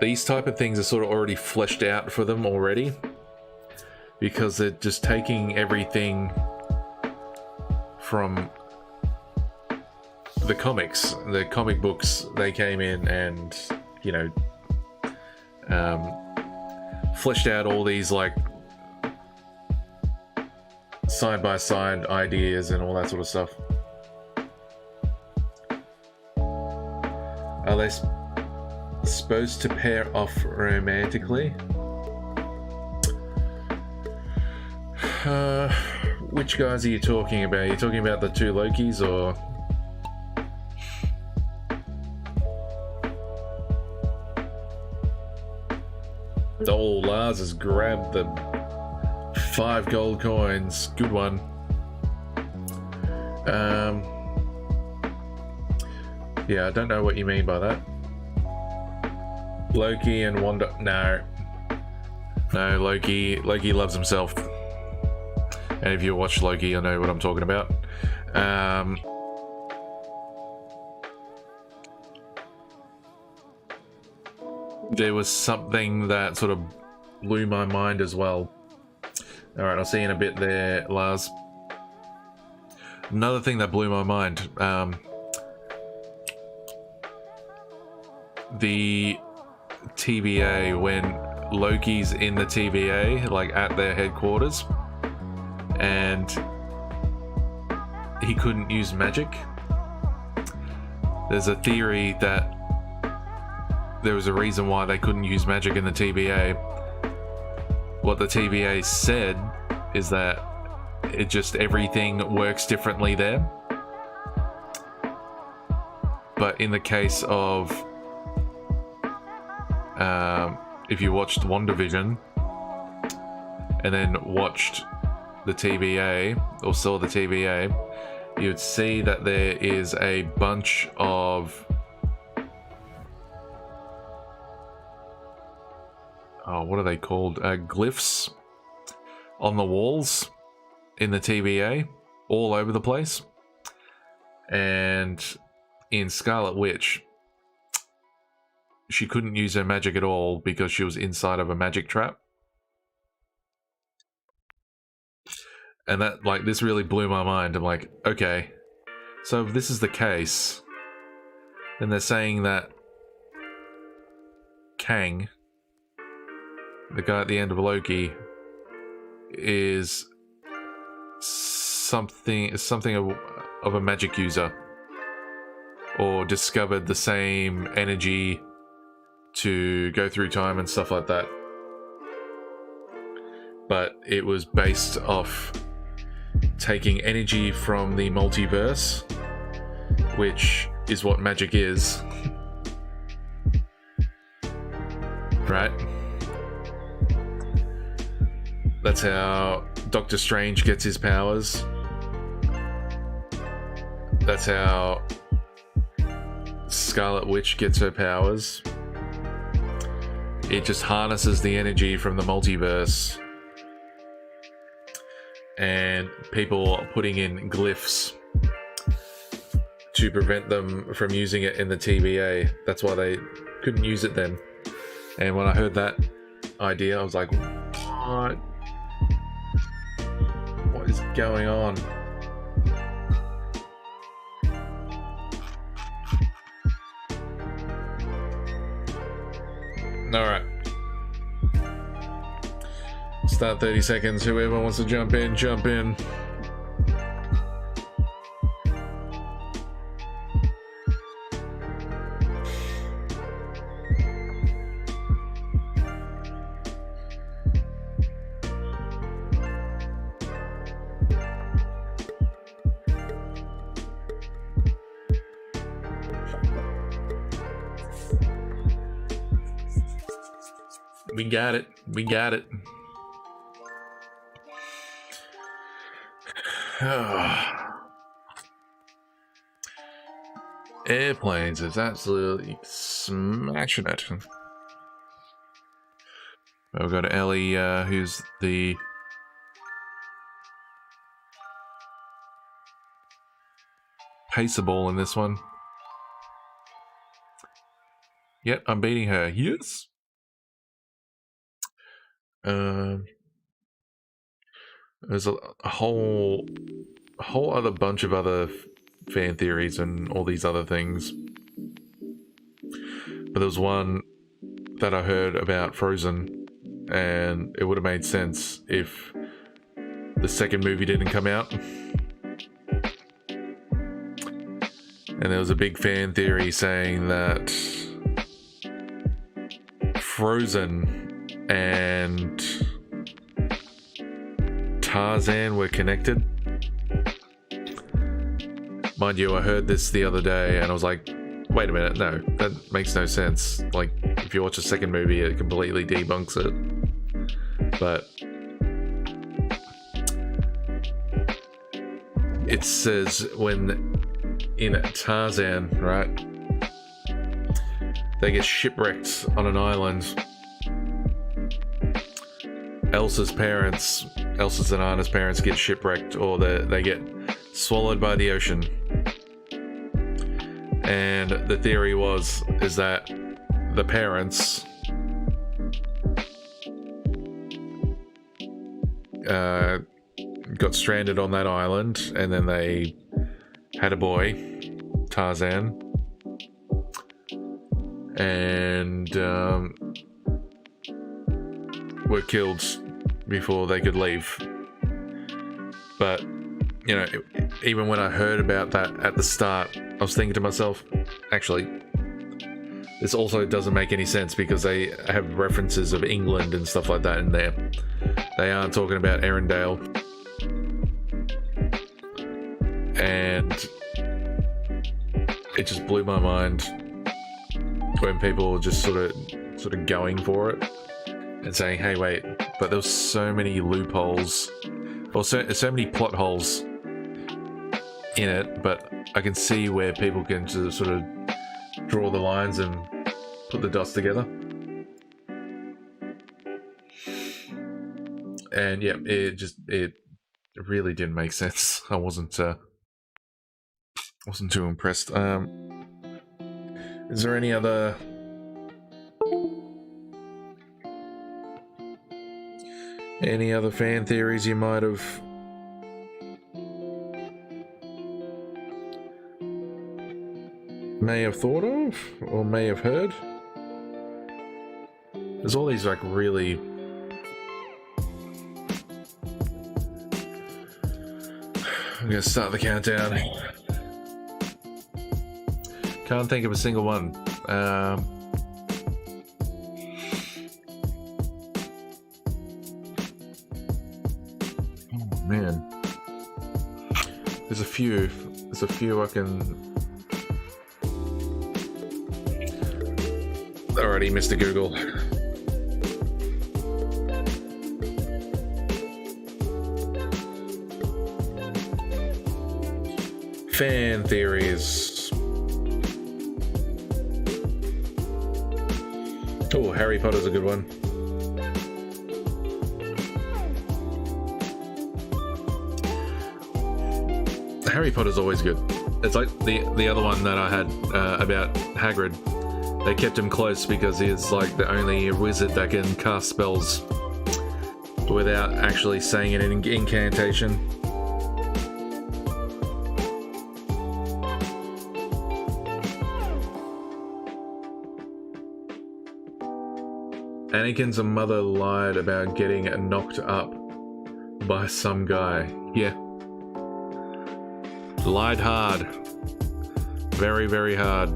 these type of things are sort of already fleshed out for them already, because they're just taking everything from the comics, the comic books. They came in and, you know, fleshed out all these like side-by-side ideas and all that sort of stuff. Are they supposed to pair off romantically? Which guys are you talking about? Are you talking about the two Lokis, or... Oh, Lars has grabbed the 5 gold coins. Good one. Yeah, I don't know what you mean by that. Loki and Wanda... No, Loki loves himself. And if you watch Loki, you'll know what I'm talking about. There was something that sort of blew my mind as well. Alright, I'll see you in a bit there, Lars. Another thing that blew my mind. The TVA, when Loki's in the TVA, like at their headquarters, and he couldn't use magic. There's a theory that there was a reason why they couldn't use magic in the TVA. What the TVA said is that it just, everything works differently there. But in the case of if you watched WandaVision and then watched the TVA, or saw the TVA, you'd see that there is a bunch of what are they called? Glyphs on the walls in the TVA, all over the place. And in Scarlet Witch, she couldn't use her magic at all because she was inside of a magic trap. And that, like, this really blew my mind. I'm like, okay, so if this is the case, then they're saying that Kang, the guy at the end of Loki, is something of a magic user, or discovered the same energy to go through time and stuff like that. But it was based off taking energy from the multiverse, which is what magic is. Right? That's how Doctor Strange gets his powers. That's how Scarlet Witch gets her powers. It just harnesses the energy from the multiverse. And people are putting in glyphs to prevent them from using it in the TVA. That's why they couldn't use it then. And when I heard that idea, I was like, what? What is going on? Alright. Start 30 seconds. Whoever wants to jump in, jump in. We got it. We got it. Airplanes is absolutely smashing it. We've got Ellie, who's the pacer ball in this one. Yep, I'm beating her. Yes. There's a whole other bunch of other fan theories and all these other things. But there was one that I heard about Frozen, and it would have made sense if the second movie didn't come out. And there was a big fan theory saying that Frozen and Tarzan were connected. Mind you, I heard this the other day and I was like, wait a minute, no, that makes no sense. Like, if you watch the second movie, it completely debunks it. But it says when in Tarzan, right, they get shipwrecked on an island. Elsa's and Anna's parents get shipwrecked, or they get swallowed by the ocean. And the theory is that the parents got stranded on that island, and then they had a boy, Tarzan, and were killed before they could leave. But, you know, even when I heard about that at the start, I was thinking to myself, actually, this also doesn't make any sense because they have references of England and stuff like that in there. They aren't talking about Arendelle. And it just blew my mind when people were just sort of going for it and saying, hey, wait, but there was so many loopholes, or so many plot holes in it, but I can see where people can just sort of draw the lines and put the dots together. And yeah, it really didn't make sense. I wasn't too impressed. Is there any other fan theories you might have thought of or may have heard? There's all these like really I'm gonna start the countdown. Can't think of a single one. Oh man, there's a few I can. Alrighty, Mr. Google. Fan theories. Oh, Harry Potter's a good one. Harry Potter's always good. It's like the other one that I had about Hagrid. They kept him close because he's like the only wizard that can cast spells without actually saying an incantation. Anakin's mother lied about getting knocked up by some guy. Yeah. Lied hard. Very, very hard.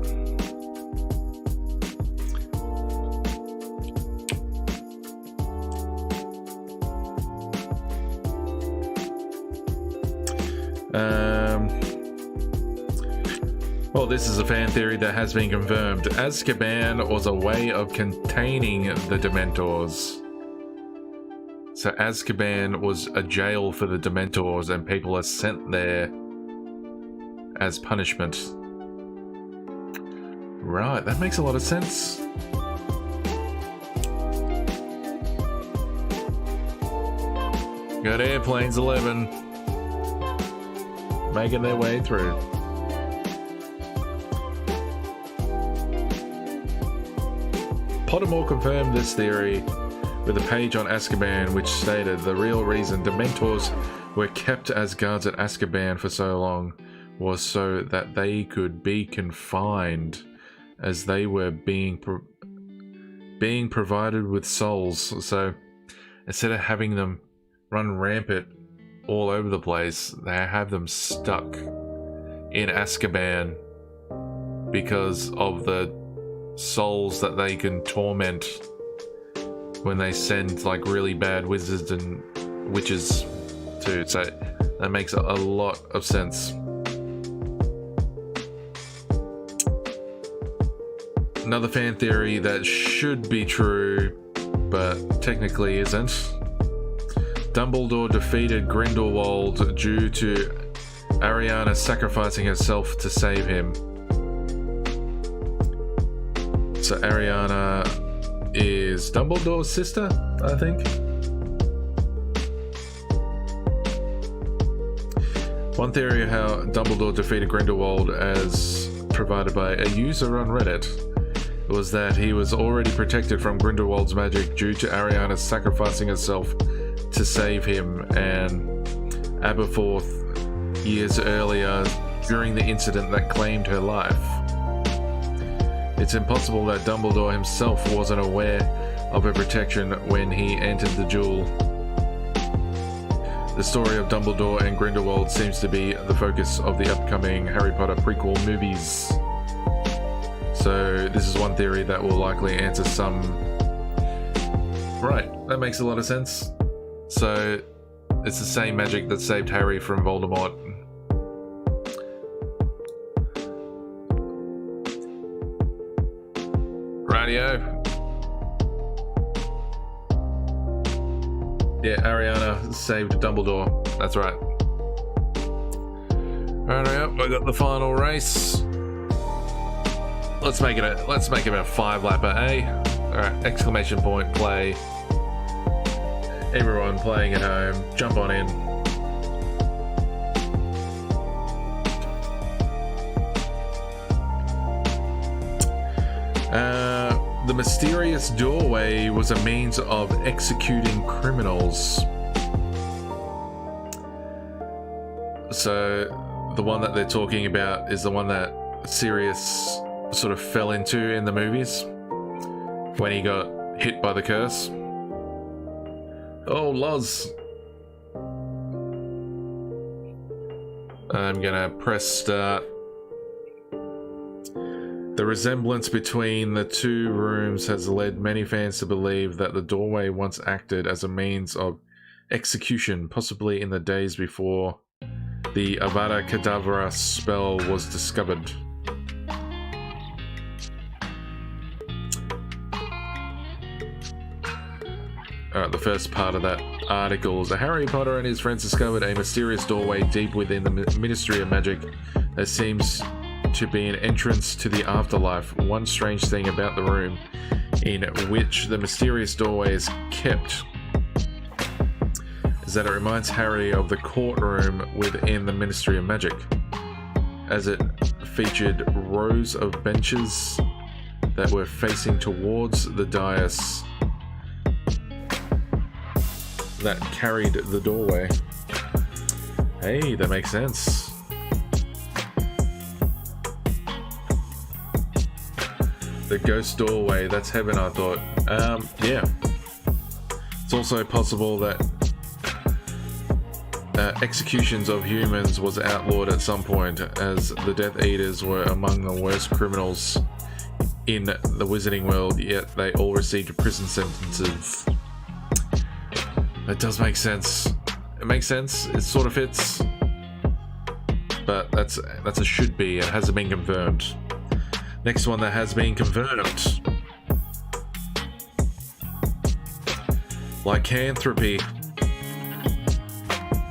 Well, this is a fan theory that has been confirmed. Azkaban was a way of containing the Dementors. So Azkaban was a jail for the Dementors, and people are sent there as punishment. Right, that makes a lot of sense. Got Airplanes 11 making their way through. Pottermore confirmed this theory with a page on Azkaban which stated the real reason Dementors were kept as guards at Azkaban for so long was so that they could be confined, as they were being provided with souls. So instead of having them run rampant all over the place, they have them stuck in Azkaban because of the souls that they can torment when they send like really bad wizards and witches too. So that makes a lot of sense. Another fan theory that should be true but technically isn't. Dumbledore defeated Grindelwald due to Ariana sacrificing herself to save him. So Ariana is Dumbledore's sister, I think. One theory of how Dumbledore defeated Grindelwald, as provided by a user on Reddit, was that he was already protected from Grindelwald's magic due to Ariana sacrificing herself to save him, and Aberforth years earlier during the incident that claimed her life. It's impossible that Dumbledore himself wasn't aware of her protection when he entered the duel. The story of Dumbledore and Grindelwald seems to be the focus of the upcoming Harry Potter prequel movies. So this is one theory that will likely answer some. Right, that makes a lot of sense. So it's the same magic that saved Harry from Voldemort. Radio. Yeah, Ariana saved Dumbledore. That's right. Alright, I got the final race. Let's make it a 5-lapper, eh? Alright, exclamation point, play. Everyone playing at home, jump on in. The mysterious doorway was a means of executing criminals. So the one that they're talking about is the one that Sirius sort of fell into in the movies when he got hit by the curse. Oh, Loz. I'm gonna press start. The resemblance between the two rooms has led many fans to believe that the doorway once acted as a means of execution, possibly in the days before the Avada Kedavra spell was discovered. Alright, the first part of that article is that Harry Potter and his friends discovered a mysterious doorway deep within the Ministry of Magic that seems to be an entrance to the afterlife. One strange thing about the room in which the mysterious doorway is kept is that it reminds Harry of the courtroom within the Ministry of Magic, as it featured rows of benches that were facing towards the dais that carried the doorway. Hey, that makes sense. The ghost doorway, that's heaven, I thought. Yeah. It's also possible that executions of humans was outlawed at some point, as the Death Eaters were among the worst criminals in the Wizarding world, yet they all received prison sentences. That does make sense. It makes sense. It sort of fits. But that's a should be. It hasn't been confirmed. Next one that has been confirmed. Lycanthropy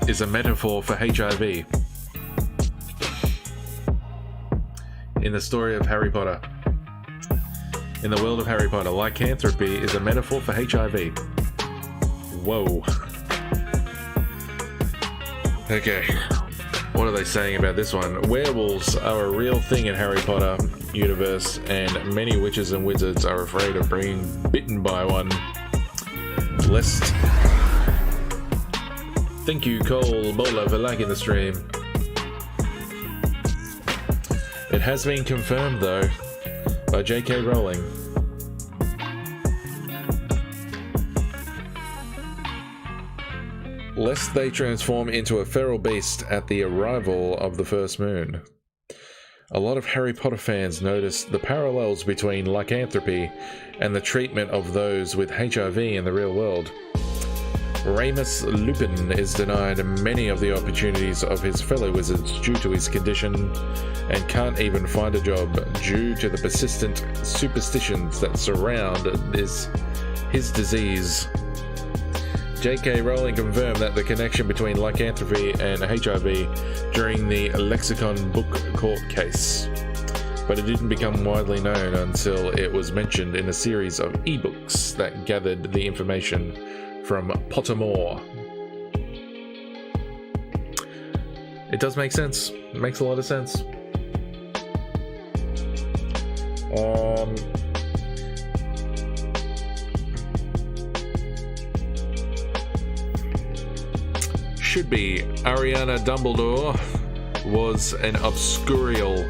is a metaphor for HIV. In the story of Harry Potter. In the world of Harry Potter, lycanthropy is a metaphor for HIV. Whoa. Okay. What are they saying about this one? Werewolves are a real thing in Harry Potter universe, and many witches and wizards are afraid of being bitten by one. Lest... Thank you, Cole Bowler, for liking the stream. It has been confirmed, though, by J.K. Rowling. Lest they transform into a feral beast at the arrival of the first moon. A lot of Harry Potter fans notice the parallels between lycanthropy and the treatment of those with HIV in the real world. Remus Lupin is denied many of the opportunities of his fellow wizards due to his condition and can't even find a job due to the persistent superstitions that surround his disease. J.K. Rowling confirmed that the connection between lycanthropy and HIV during the Lexicon book court case, but it didn't become widely known until it was mentioned in a series of ebooks that gathered the information from Pottermore. It does make sense. It makes a lot of sense. Should be Ariana Dumbledore was an obscurial.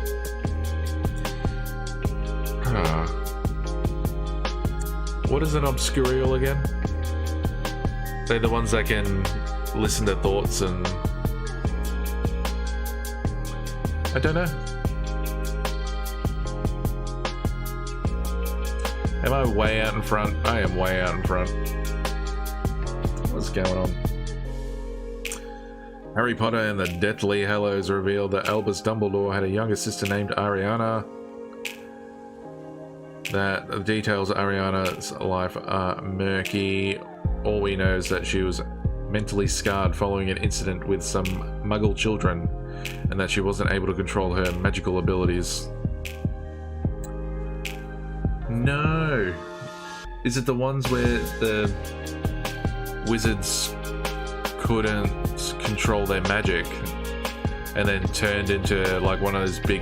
What is an obscurial again? They're the ones that can listen to thoughts and... I don't know. Am I way out in front? I am way out in front. What's going on? Harry Potter and the Deathly Hallows revealed that Albus Dumbledore had a younger sister named Ariana. That the details of Ariana's life are murky. All we know is that she was mentally scarred following an incident with some Muggle children, and that she wasn't able to control her magical abilities. No! Is it the ones where the wizards couldn't control their magic and then turned into like one of those big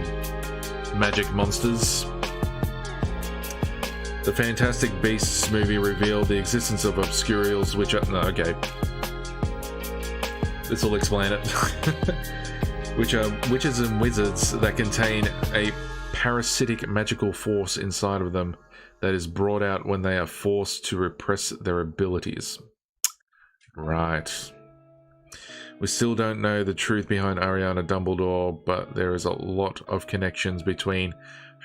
magic monsters? The Fantastic Beasts movie revealed the existence of obscurials, which are... No, okay. This will explain it. Which are witches and wizards that contain a parasitic magical force inside of them that is brought out when they are forced to repress their abilities. Right. We still don't know the truth behind Ariana Dumbledore, but there is a lot of connections between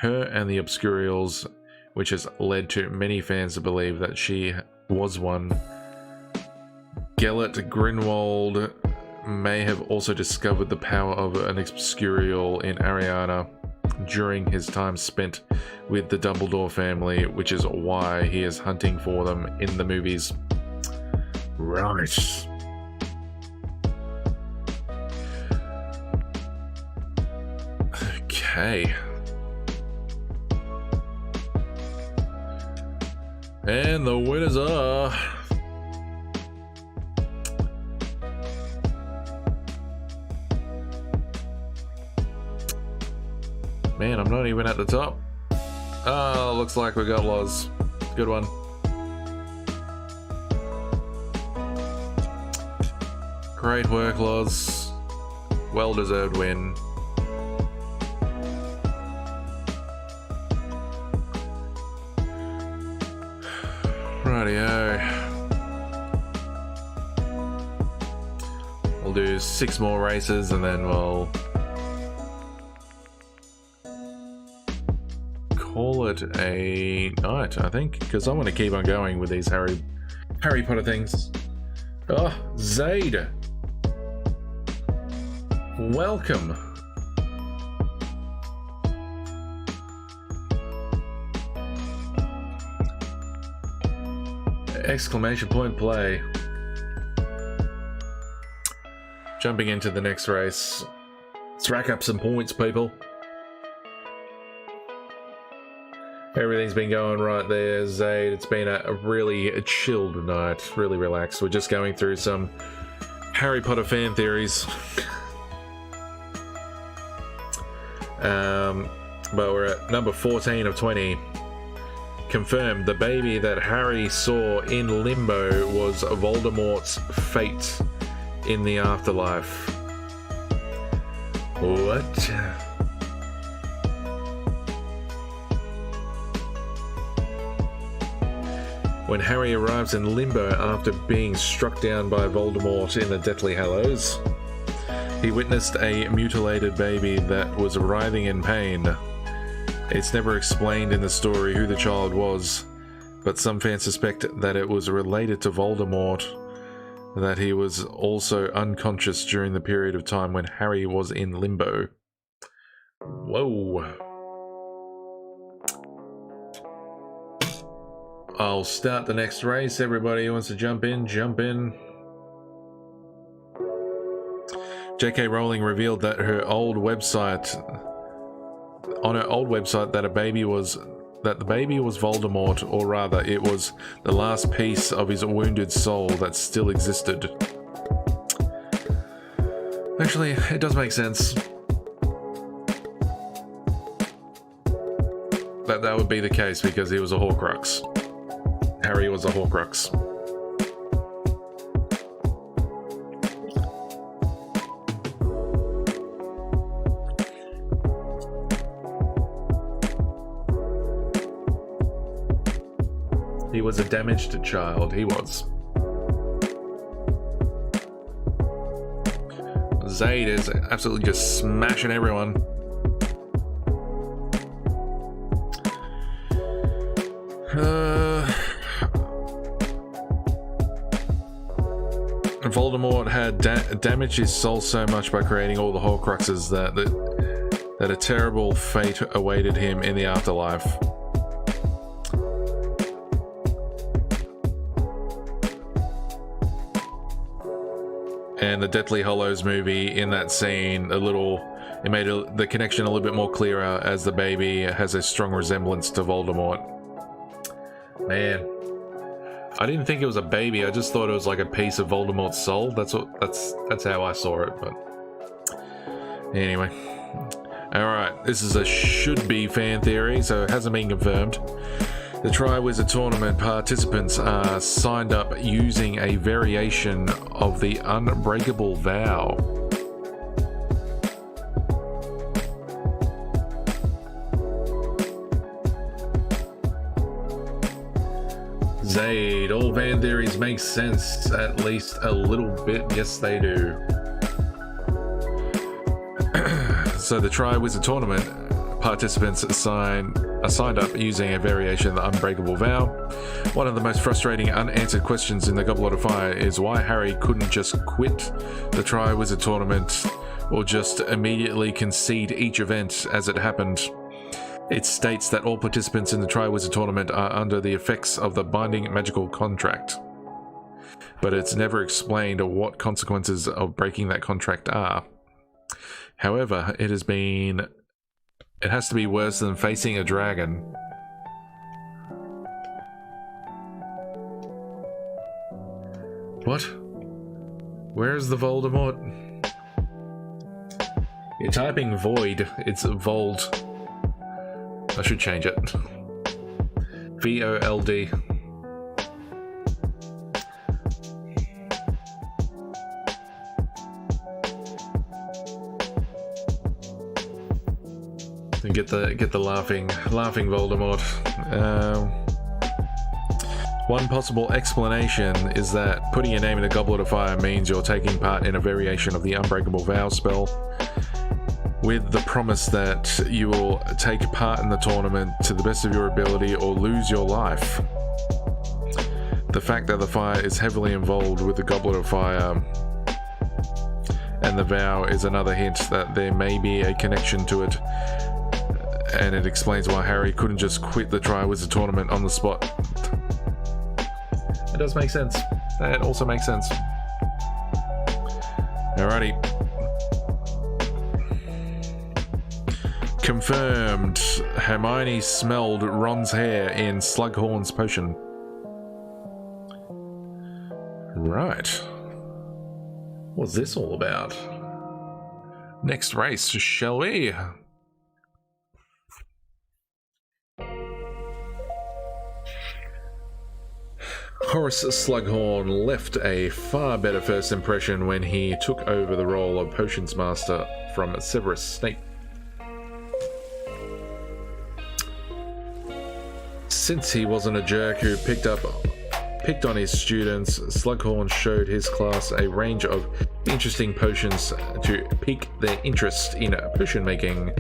her and the obscurials, which has led to many fans to believe that she was one. Gellert Grinwald may have also discovered the power of an obscurial in Ariana during his time spent with the Dumbledore family, which is why he is hunting for them in the movies. Right. Okay. And the winners are... Man, I'm not even at the top. Oh, looks like we got Loz. Good one. Great work, Loz. Well-deserved win. Rightio. We'll do 6 more races and then we'll call it a night, I think, because I want to keep on going with these Harry Potter things. Oh, Zaid. Welcome. Exclamation point play. Jumping into the next race. Let's rack up some points, people. Everything's been going right there, Zaid. It's been a really chilled night, really relaxed. We're just going through some Harry Potter fan theories. But we're at number 14 of 20. Confirmed, the baby that Harry saw in Limbo was Voldemort's fate in the afterlife. What? When Harry arrives in Limbo after being struck down by Voldemort in the Deathly Hallows, he witnessed a mutilated baby that was writhing in pain. It's never explained in the story who the child was, but some fans suspect that it was related to Voldemort, that he was also unconscious during the period of time when Harry was in Limbo. Whoa. I'll start the next race. Everybody who wants to jump in, jump in. J.K. Rowling revealed that on her old website that the baby was Voldemort, or rather it was the last piece of his wounded soul that still existed. Actually, it does make sense that would be the case, because he was a Horcrux. Harry was a Horcrux. He was a damaged child, he was. Zaid is absolutely just smashing everyone. Voldemort had damaged his soul so much by creating all the Horcruxes that a terrible fate awaited him in the afterlife. And the Deathly Hallows movie, in that scene, it made the connection a little bit more clearer, as the baby has a strong resemblance to Voldemort. Man, I didn't think it was a baby. I just thought it was like a piece of Voldemort's soul. That's how I saw it. But anyway, all right. This is a should-be fan theory, so it hasn't been confirmed. The Triwizard Tournament participants are signed up using a variation of the Unbreakable Vow. Zaid, all fan theories make sense, at least a little bit. Yes, they do. So the Triwizard Tournament participants are signed up using a variation of the Unbreakable Vow. One of the most frustrating unanswered questions in the Goblet of Fire is why Harry couldn't just quit the Triwizard Tournament, or just immediately concede each event as it happened. It states that all participants in the Triwizard Tournament are under the effects of the binding magical contract, but it's never explained what consequences of breaking that contract are. However, it has to be worse than facing a dragon. What? Where's the Voldemort? You're typing void, it's Vold. I should change it. V-O-L-D. And get the laughing Voldemort. One possible explanation is that putting your name in a Goblet of Fire means you're taking part in a variation of the Unbreakable Vow spell, with the promise that you will take part in the tournament to the best of your ability or lose your life. The fact that the fire is heavily involved with the Goblet of Fire and the vow is another hint that there may be a connection to it, and it explains why Harry couldn't just quit the Triwizard Tournament on the spot. does make sense. That also makes sense. Alrighty. Confirmed. Hermione smelled Ron's hair in Slughorn's potion. Right. What's this all about? Next race, shall we? Horace Slughorn left a far better first impression when he took over the role of Potions Master from Severus Snape. Since he wasn't a jerk who picked on his students, Slughorn showed his class a range of interesting potions to pique their interest in potion making,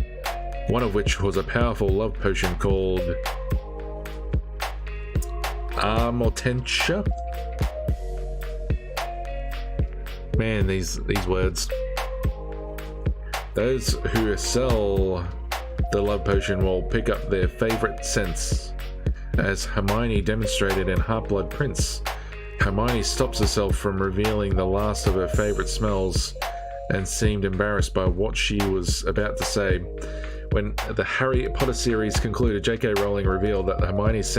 one of which was a powerful love potion called Amortentia. Man, these words. Those who sell the love potion will pick up their favorite scents. As Hermione demonstrated in Half-Blood Prince, Hermione stops herself from revealing the last of her favorite smells and seemed embarrassed by what she was about to say. When the Harry Potter series concluded, J.K. Rowling revealed that Hermione's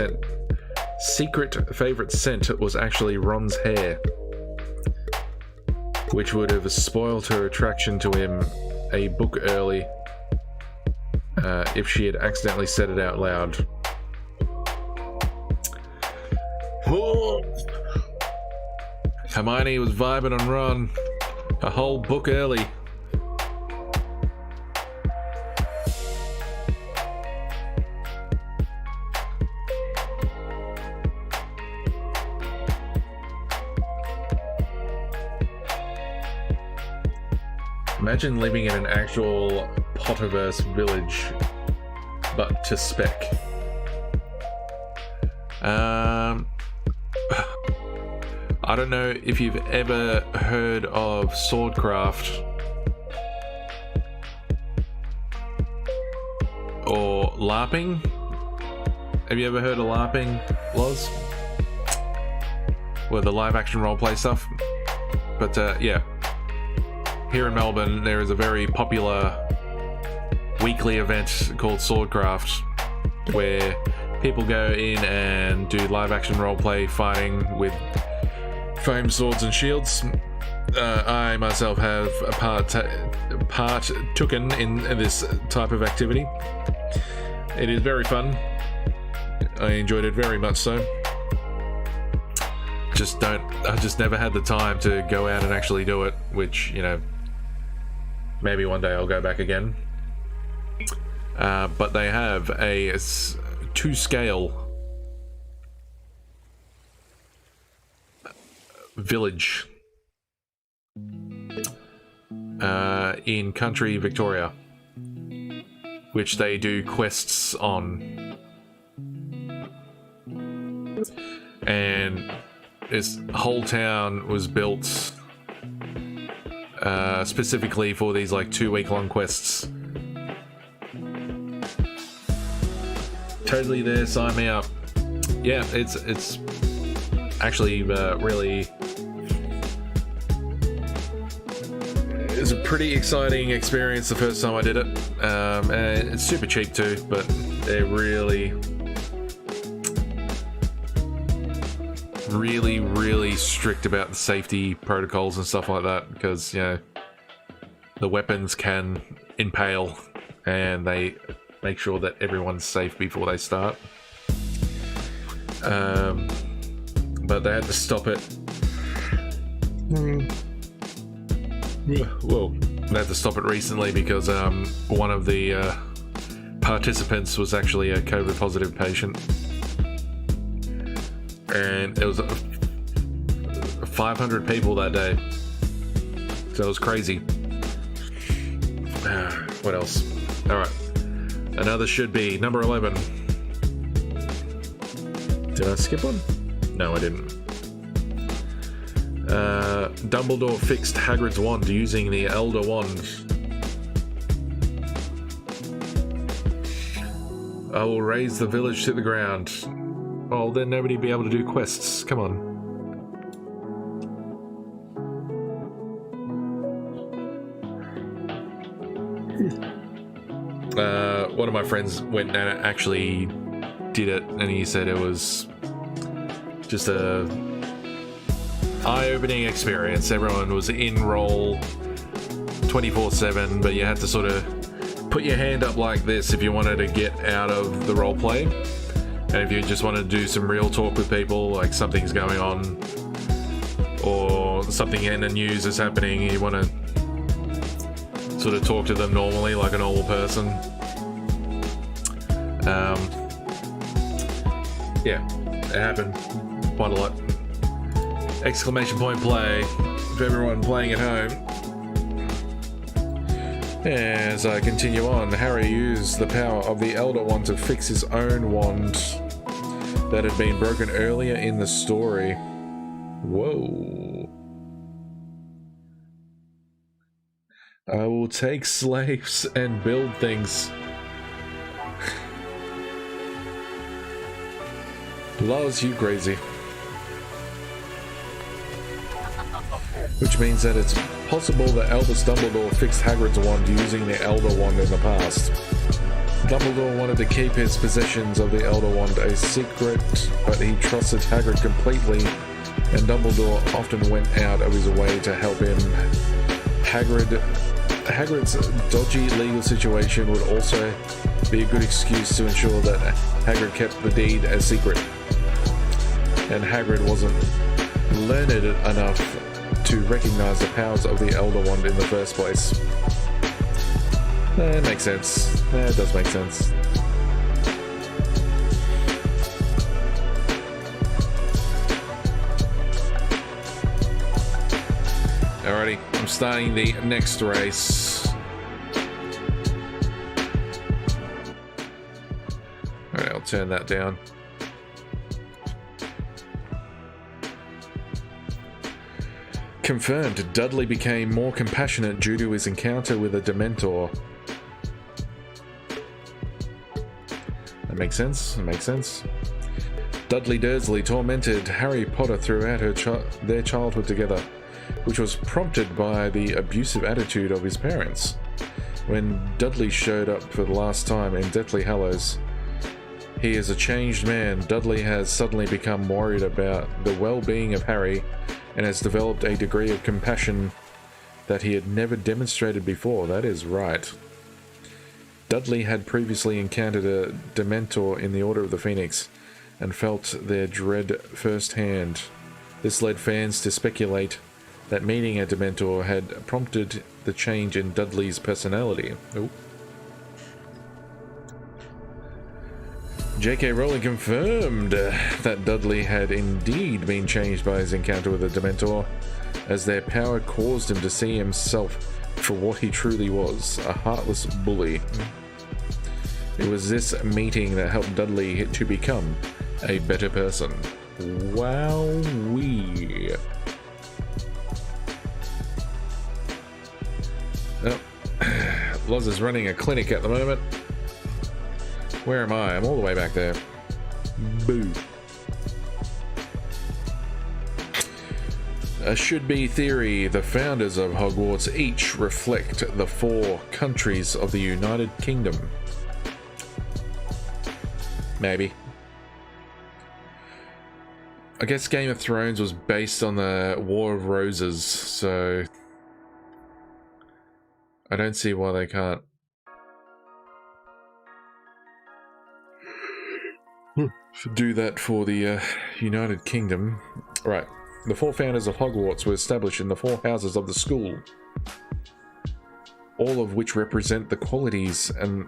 secret favorite scent was actually Ron's hair, which would have spoiled her attraction to him a book early if she had accidentally said it out loud. Hermione was vibing on Ron a whole book early. Imagine living in an actual Potterverse village, but to spec. I don't know if you've ever heard of swordcraft or LARPing. Have you ever heard of LARPing, Loz? Well, the live action roleplay stuff. But yeah, here in Melbourne there is a very popular weekly event called Swordcraft, where people go in and do live action roleplay fighting with foam swords and shields. I myself have partaken in this type of activity. It is very fun. I enjoyed it very much so. I just never had the time to go out and actually do it, which, you know, maybe one day I'll go back again. But they have a 2-scale village in country Victoria, which they do quests on, and this whole town was built specifically for these like 2-week-long quests. Totally there, sign me up. Yeah, it's actually really, it's a pretty exciting experience the first time I did it. And it's super cheap too, but they're really strict about the safety protocols and stuff like that, because, you know, the weapons can impale, and they make sure that everyone's safe before they start. But they had to stop it. Whoa. They had to stop it recently because one of the participants was actually a COVID positive patient. And it was 500 people that day. So it was crazy. What else? Alright. Another should be number 11. Did I skip one? No, I didn't. Dumbledore fixed Hagrid's wand using the Elder Wand. I will raise the village to the ground. Well, then nobody'd be able to do quests. Come on. One of my friends went and actually did it, and he said it was just a eye-opening experience. Everyone was in role 24/7, but you had to sort of put your hand up like this if you wanted to get out of the role play, and if you just wanted to do some real talk with people, like something's going on or something in the news is happening, you want to sort of talk to them normally like a normal person. Yeah, it happened quite a lot. Exclamation point play for everyone playing at home. As I continue on, Harry used the power of the Elder Wand to fix his own wand that had been broken earlier in the story. Whoa. I will take slaves and build things. Laws, you crazy. Which means that it's possible that Albus Dumbledore fixed Hagrid's wand using the Elder Wand in the past. Dumbledore wanted to keep his possessions of the Elder Wand a secret, but he trusted Hagrid completely, and Dumbledore often went out of his way to help him. Hagrid's dodgy legal situation would also be a good excuse to ensure that Hagrid kept the deed a secret. And Hagrid wasn't learned enough to recognize the powers of the Elder Wand in the first place. That makes sense. That does make sense. Alrighty, I'm starting the next race. Alright, I'll turn that down. Confirmed, Dudley became more compassionate due to his encounter with a Dementor. That makes sense. That makes sense. Dudley Dursley tormented Harry Potter throughout their childhood together, which was prompted by the abusive attitude of his parents. When Dudley showed up for the last time in Deathly Hallows, he is a changed man. Dudley has suddenly become worried about the well-being of Harry and has developed a degree of compassion that he had never demonstrated before. That is right. Dudley had previously encountered a Dementor in the Order of the Phoenix and felt their dread firsthand. This led fans to speculate that meeting a Dementor had prompted the change in Dudley's personality. Ooh. J.K. Rowling confirmed that Dudley had indeed been changed by his encounter with the Dementor, as their power caused him to see himself for what he truly was, a heartless bully. It was this meeting that helped Dudley to become a better person. Wowee. Oh, Loz is running a clinic at the moment. Where am I? I'm all the way back there. Boo. A should-be theory. The founders of Hogwarts each reflect the 4 countries of the United Kingdom. Maybe. I guess Game of Thrones was based on the War of Roses, so I don't see why they can't. Do that for the United Kingdom. Right. The 4 founders of Hogwarts were established in the 4 houses of the school, all of which represent the qualities and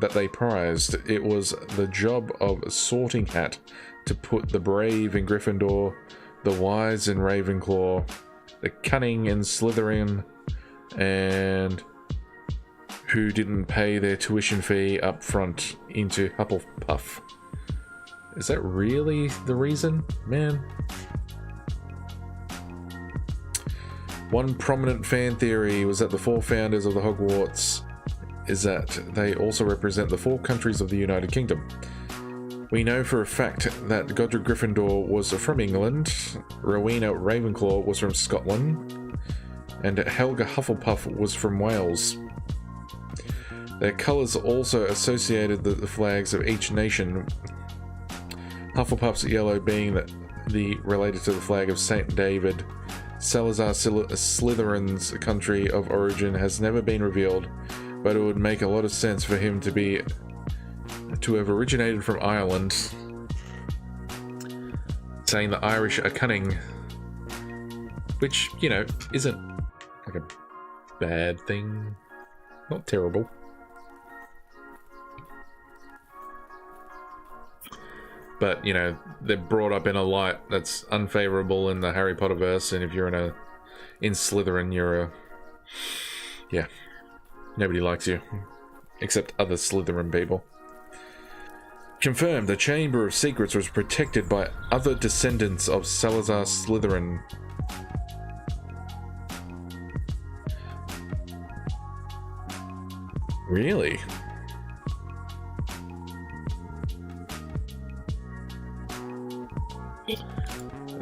that they prized. It was the job of Sorting Hat to put the brave in Gryffindor, the wise in Ravenclaw, the cunning in Slytherin, and who didn't pay their tuition fee up front into Hufflepuff. Is that really the reason? Man. One prominent fan theory was that the 4 founders of the Hogwarts is that they also represent the 4 countries of the United Kingdom. We know for a fact that Godric Gryffindor was from England, Rowena Ravenclaw was from Scotland, and Helga Hufflepuff was from Wales. Their colors also associated the flags of each nation. Hufflepuff's yellow being the related to the flag of Saint David. Salazar Slytherin's country of origin has never been revealed, but it would make a lot of sense for him to have originated from Ireland, saying the Irish are cunning, which, you know, isn't like a bad thing, not terrible. But, you know, they're brought up in a light that's unfavorable in the Harry Potter verse, and if you're in Slytherin, you're yeah, nobody likes you, except other Slytherin people. Confirmed, the Chamber of Secrets was protected by other descendants of Salazar Slytherin. Really?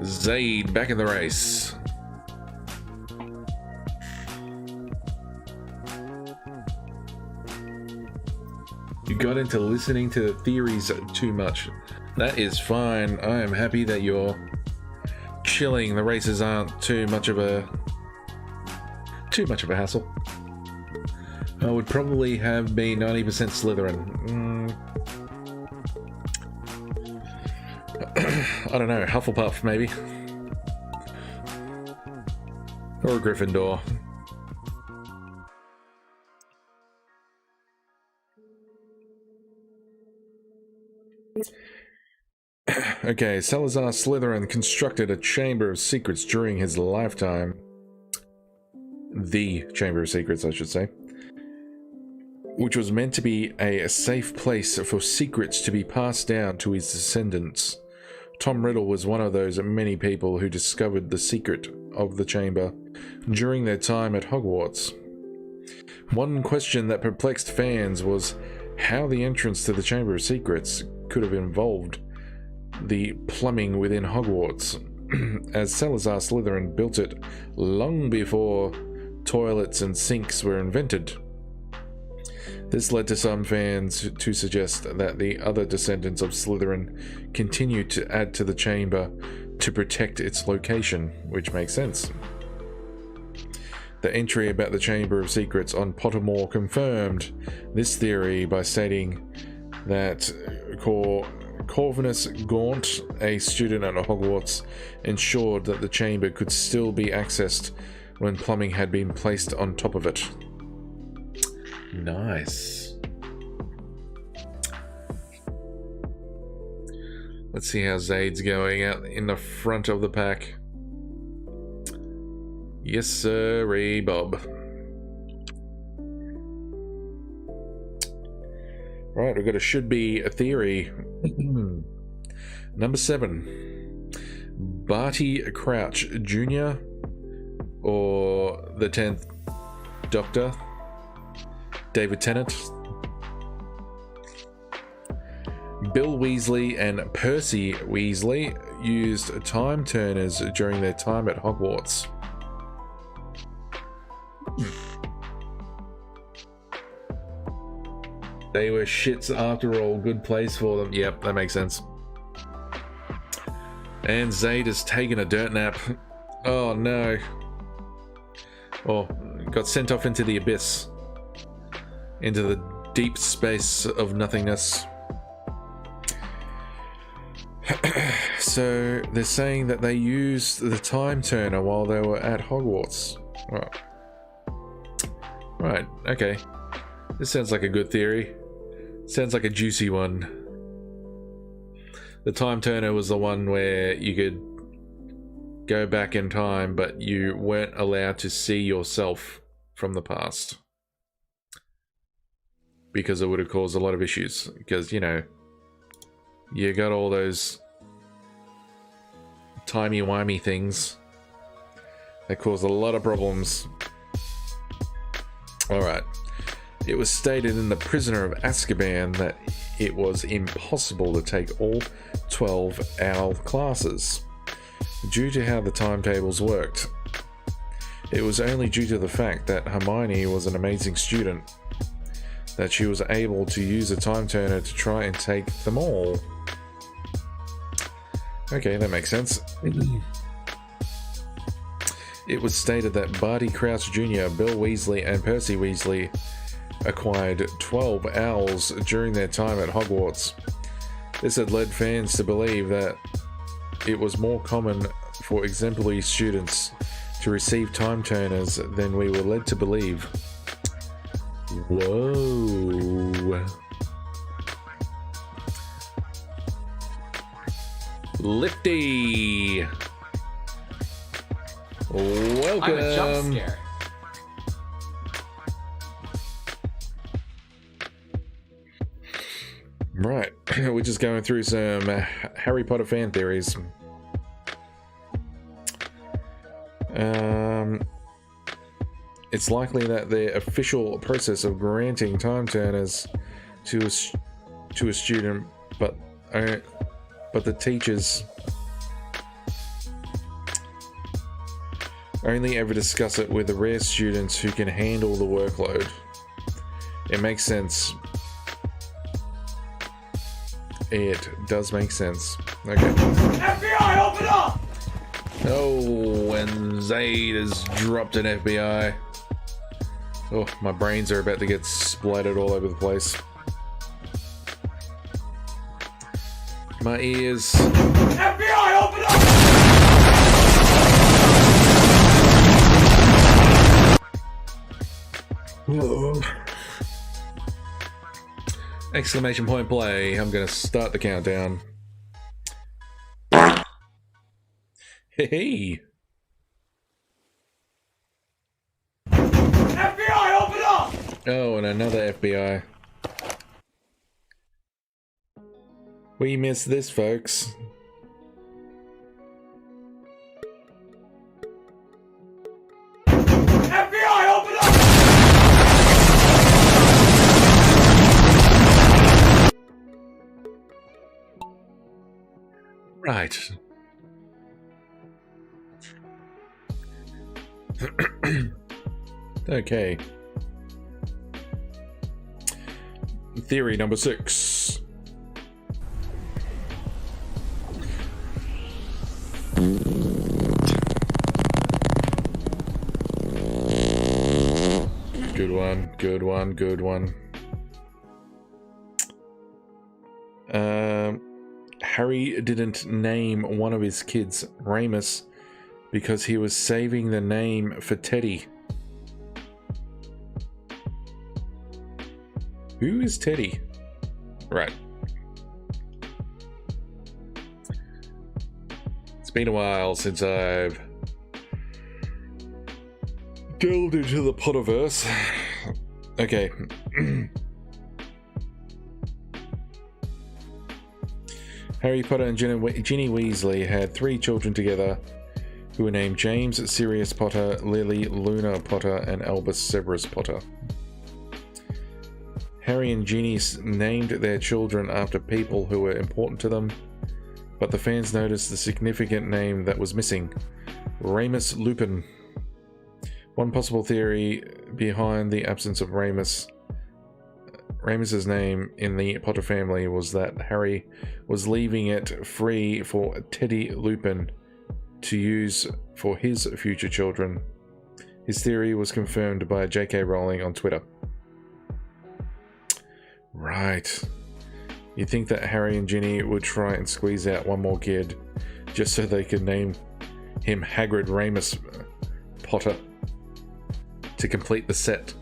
Zaid back in the race. You got into listening to the theories too much. That is fine. I am happy that you're chilling. The races aren't too much of a hassle. I would probably have been 90% Slytherin. I don't know, Hufflepuff maybe, or Gryffindor. Okay, Salazar Slytherin constructed a Chamber of Secrets during his lifetime. The Chamber of Secrets, I should say. Which was meant to be a safe place for secrets to be passed down to his descendants. Tom Riddle was one of those many people who discovered the secret of the chamber during their time at Hogwarts. One question that perplexed fans was how the entrance to the Chamber of Secrets could have involved the plumbing within Hogwarts, as Salazar Slytherin built it long before toilets and sinks were invented. This led to some fans to suggest that the other descendants of Slytherin continued to add to the chamber to protect its location, which makes sense. The entry about the Chamber of Secrets on Pottermore confirmed this theory by stating that Corvinus Gaunt, a student at Hogwarts, ensured that the chamber could still be accessed when plumbing had been placed on top of it. Nice. Let's see how Zaid's going out in the front of the pack. Yes, sir, Bob. Right, we've got a should be a theory. Number 7. Barty Crouch Jr. or the 10th Doctor, David Tennant. Bill Weasley and Percy Weasley used time turners during their time at Hogwarts. They were shits after all. Good place for them. Yep, that makes sense. And Zaid has taken a dirt nap. Oh no. Oh, got sent off into the abyss. Into the deep space of nothingness. So they're saying that they used the time turner while they were at Hogwarts. Right, okay. This sounds like a good theory. Sounds like a juicy one. The time turner was the one where you could go back in time, but you weren't allowed to see yourself from the past. Because it would have caused a lot of issues. Because, you know, you got all those timey-wimey things that caused a lot of problems. Alright. It was stated in The Prisoner of Azkaban that it was impossible to take all 12 OWL classes due to how the timetables worked. It was only due to the fact that Hermione was an amazing student. that she was able to use a time turner to try and take them all. Okay, that makes sense. It was stated that Barty Crouch Jr., Bill Weasley, and Percy Weasley acquired 12 owls during their time at Hogwarts. This had led fans to believe that it was more common for exemplary students to receive time turners than we were led to believe. Whoa. Lifty! Welcome! I'm a jump scare. Right, we're just going through some Harry Potter fan theories. It's likely that the official process of granting time turners to a student, but the teachers only ever discuss it with the rare students who can handle the workload. It makes sense. It does make sense. Okay. FBI, open up! Oh, and Zaid has dropped an FBI. Oh, my brains are about to get splattered all over the place. My ears. FBI, open up! Whoa. Exclamation point play. I'm gonna start the countdown. Hey. FBI, open up! Oh, and another FBI. We missed this, folks. FBI, open up! Right. Okay. Theory number 6. Good one, good one, good one. Harry didn't name one of his kids Remus because he was saving the name for Teddy. Who is Teddy? Right. It's been a while since I've delved into the Potterverse. Okay. Harry Potter and Ginny Weasley had 3 children together who were named James Sirius Potter, Lily Luna Potter, and Albus Severus Potter. Harry and Ginny named their children after people who were important to them, but the fans noticed the significant name that was missing: Remus Lupin. One possible theory behind the absence of Remus's name in the Potter family was that Harry was leaving it free for Teddy Lupin to use for his future children. His theory was confirmed by J.K. Rowling on Twitter. Right. You'd think that Harry and Ginny would try and squeeze out one more kid just so they could name him Hagrid Remus Potter to complete the set.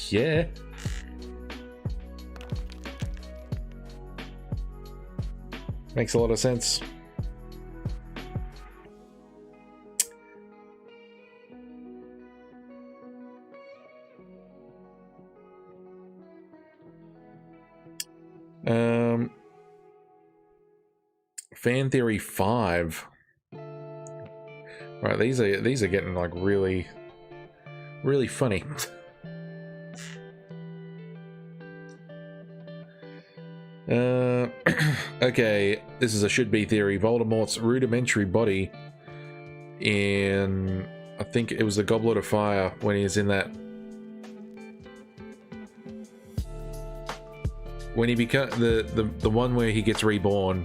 Yeah. Makes a lot of sense. Fan theory 5. Right, these are getting like really funny. Okay, this is a should-be theory. Voldemort's rudimentary body in, I think it was the Goblet of Fire, when he was in that when he become the one where he gets reborn.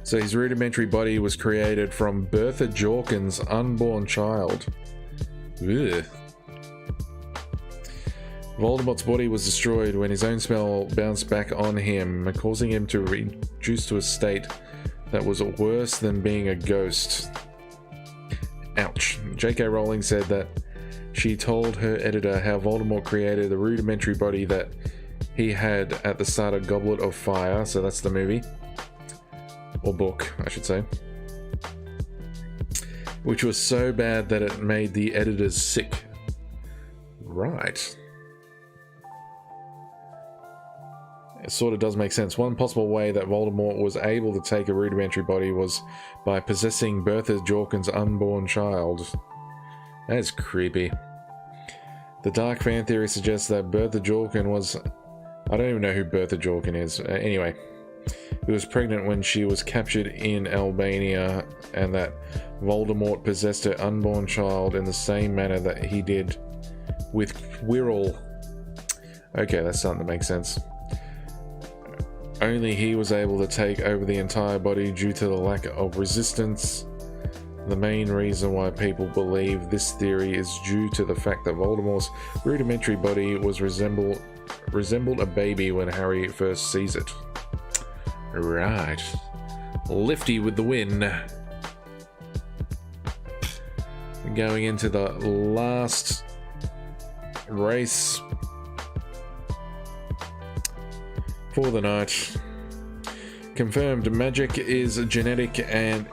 So his rudimentary body was created from Bertha Jorkin's unborn child. Ugh. Voldemort's body was destroyed when his own spell bounced back on him, causing him to reduce to a state that was worse than being a ghost. Ouch. J.K. Rowling said that she told her editor how Voldemort created the rudimentary body that he had at the start of Goblet of Fire, so that's the movie. Or book, I should say. Which was so bad that it made the editors sick. Right. It sort of does make sense. One possible way that Voldemort was able to take a rudimentary body was by possessing Bertha Jorkin's unborn child. That is creepy. The dark fan theory suggests that Bertha Jorkin was... I don't even know who Bertha Jorkin is. Anyway, who was pregnant when she was captured in Albania, and that Voldemort possessed her unborn child in the same manner that he did with Quirrell. Okay, that's starting to make sense. Only he was able to take over the entire body due to the lack of resistance. The main reason why people believe this theory is due to the fact that Voldemort's rudimentary body was resembled a baby when Harry first sees it. Right. Lifty with the win. Going into the last race for the night. Confirmed magic is genetic and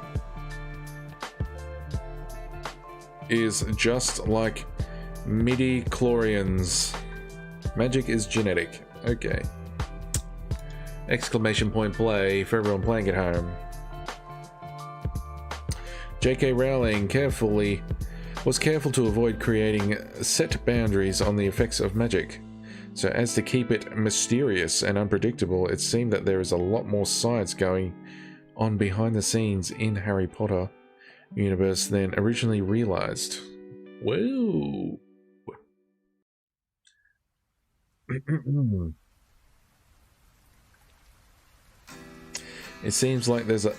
is just like midi-chlorians. Magic is genetic. Okay. Exclamation point play for everyone playing at home. J.K. Rowling was careful to avoid creating set boundaries on the effects of magic. So as to keep it mysterious and unpredictable, it seemed that there is a lot more science going on behind the scenes in Harry Potter universe than originally realized. Whoa. It seems like there's a...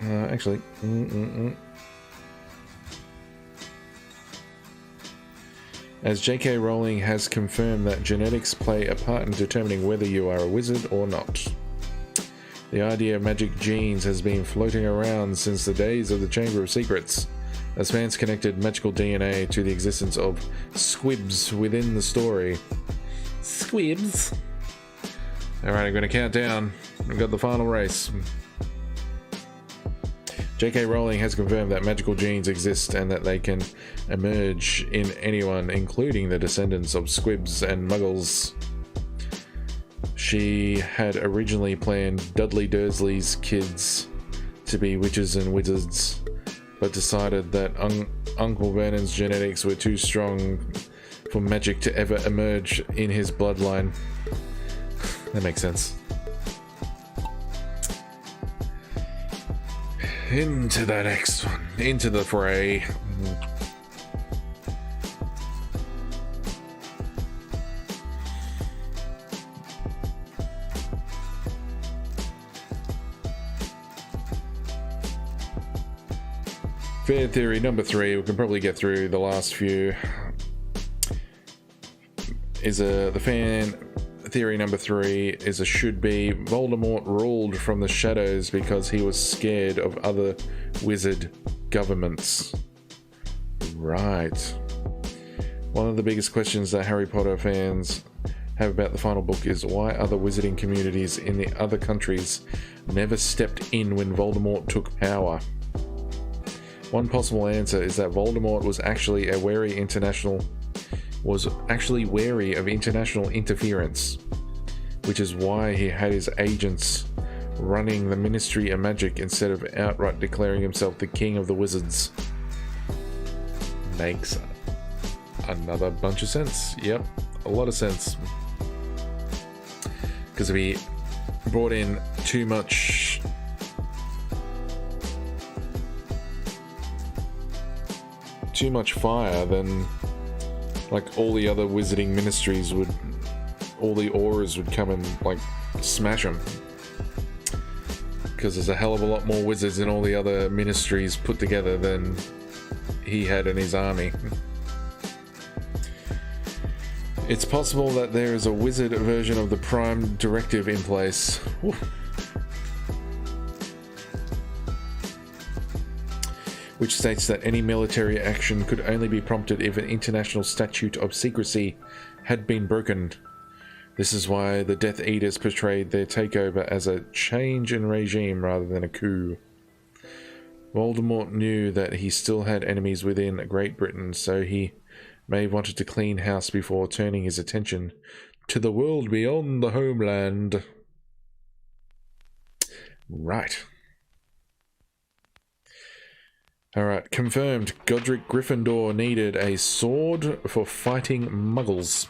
actually... As J.K. Rowling has confirmed that genetics play a part in determining whether you are a wizard or not. The idea of magic genes has been floating around since the days of the Chamber of Secrets, as fans connected magical DNA to the existence of squibs within the story. Squibs? Alright, I'm going to count down. We've got the final race. J.K. Rowling has confirmed that magical genes exist and that they can emerge in anyone, including the descendants of squibs and muggles. She had originally planned Dudley Dursley's kids to be witches and wizards, but decided that Uncle Vernon's genetics were too strong for magic to ever emerge in his bloodline. That makes sense. Into the next one. Into the fray. Fan theory number 3. We can probably get through the last few. The fan theory number 3 is a should be Voldemort ruled from the shadows because he was scared of other wizard governments. Right. One of the biggest questions that Harry Potter fans have about the final book is why other wizarding communities in the other countries never stepped in when Voldemort took power. One possible answer is that Voldemort was actually wary of international interference, which is why he had his agents running the Ministry of Magic instead of outright declaring himself the king of the wizards. Makes another bunch of sense. Yep, a lot of sense. Because if he brought in too much fire, then Like all the other wizarding ministries would, all the auras would come and like smash him. Because there's a hell of a lot more wizards in all the other ministries put together than he had in his army. It's possible that there is a wizard version of the Prime Directive in place. Whew. Which states that any military action could only be prompted if an international statute of secrecy had been broken. This is why the Death Eaters portrayed their takeover as a change in regime rather than a coup. Voldemort knew that he still had enemies within Great Britain, so he may have wanted to clean house before turning his attention to the world beyond the homeland. Right. Alright, confirmed. Godric Gryffindor needed a sword for fighting muggles.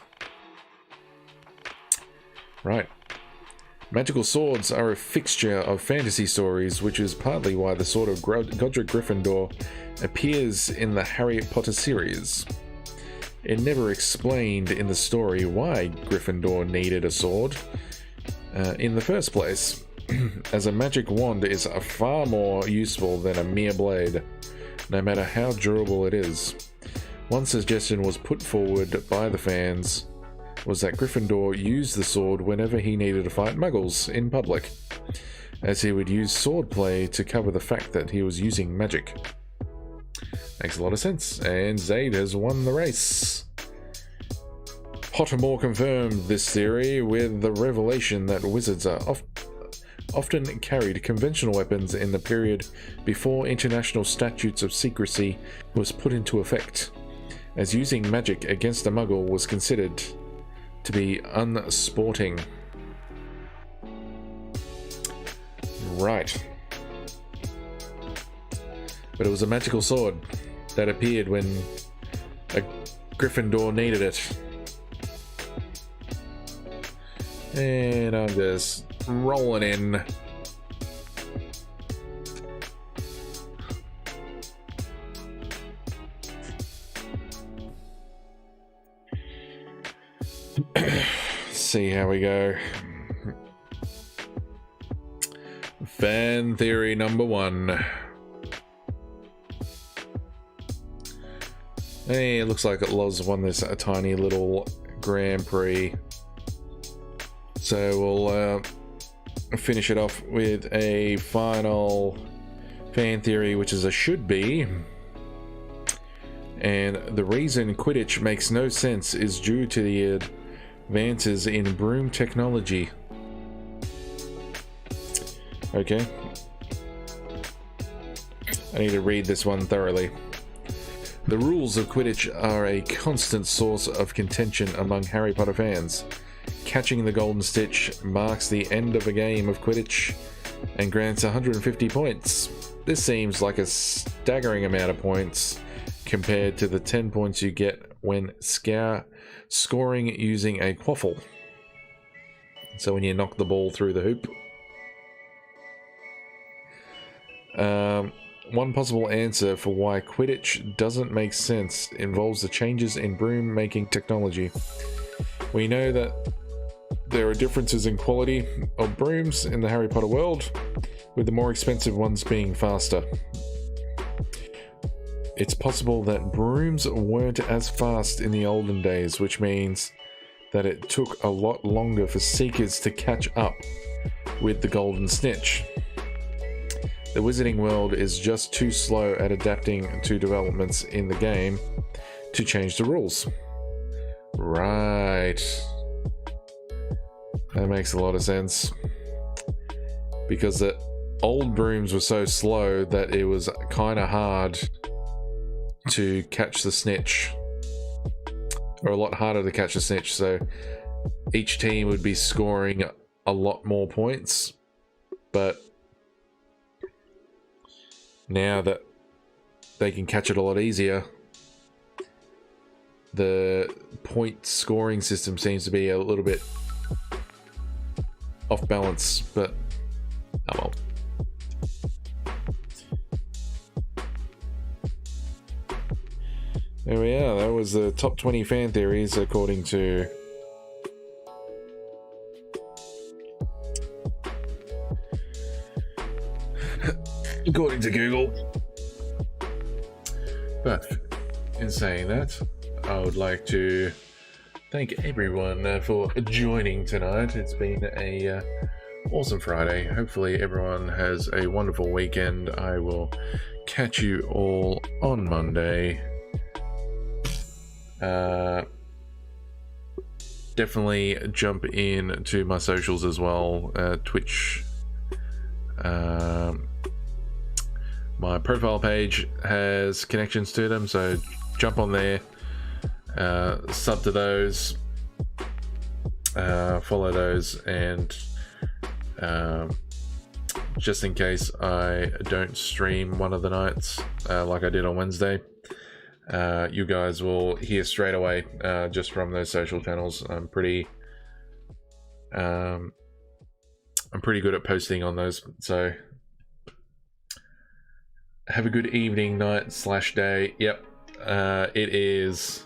Right. Magical swords are a fixture of fantasy stories, which is partly why the sword of Godric Gryffindor appears in the Harry Potter series. It never explained in the story why Gryffindor needed a sword in the first place, as a magic wand is far more useful than a mere blade, no matter how durable it is. One suggestion was put forward by the fans was that Gryffindor used the sword whenever he needed to fight muggles in public, as he would use swordplay to cover the fact that he was using magic. Makes a lot of sense, and Zaid has won the race. Pottermore confirmed this theory with the revelation that wizards are often carried conventional weapons in the period before international statutes of secrecy was put into effect, as using magic against a muggle was considered to be unsporting. Right. But it was a magical sword that appeared when a Gryffindor needed it. And I'm just rolling in. See how we go. Fan theory number 1. Hey, it looks like Loz won this a tiny little Grand Prix. So we'll finish it off with a final fan theory, which is a should be. And the reason Quidditch makes no sense is due to the advances in broom technology. Okay. I need to read this one thoroughly. The rules of Quidditch are a constant source of contention among Harry Potter fans. Catching the Golden Stitch marks the end of a game of Quidditch and grants 150 points. This seems like a staggering amount of points compared to the 10 points you get when scoring using a quaffle. So when you knock the ball through the hoop. One possible answer for why Quidditch doesn't make sense involves the changes in broom making technology. We know that there are differences in quality of brooms in the Harry Potter world, with the more expensive ones being faster. It's possible that brooms weren't as fast in the olden days, which means that it took a lot longer for seekers to catch up with the Golden Snitch. The wizarding world is just too slow at adapting to developments in the game to change the rules. Right. That makes a lot of sense. Because the old brooms were so slow that it was kind of hard to catch the snitch. Or a lot harder to catch the snitch, so each team would be scoring a lot more points. But now that they can catch it a lot easier, the point scoring system seems to be a little bit off balance, but oh well. There we are. That was the top 20 fan theories according to Google. But in saying that, I would like to thank everyone for joining tonight. It's been a awesome Friday. Hopefully everyone has a wonderful weekend. I will catch you all on Monday. Definitely jump in to my socials as well. Twitch. My profile page has connections to them, so jump on there, sub to those, follow those, and just in case I don't stream one of the nights like I did on Wednesday, you guys will hear straight away just from those social channels. I'm pretty good at posting on those, so have a good evening, night / day. Yep, it is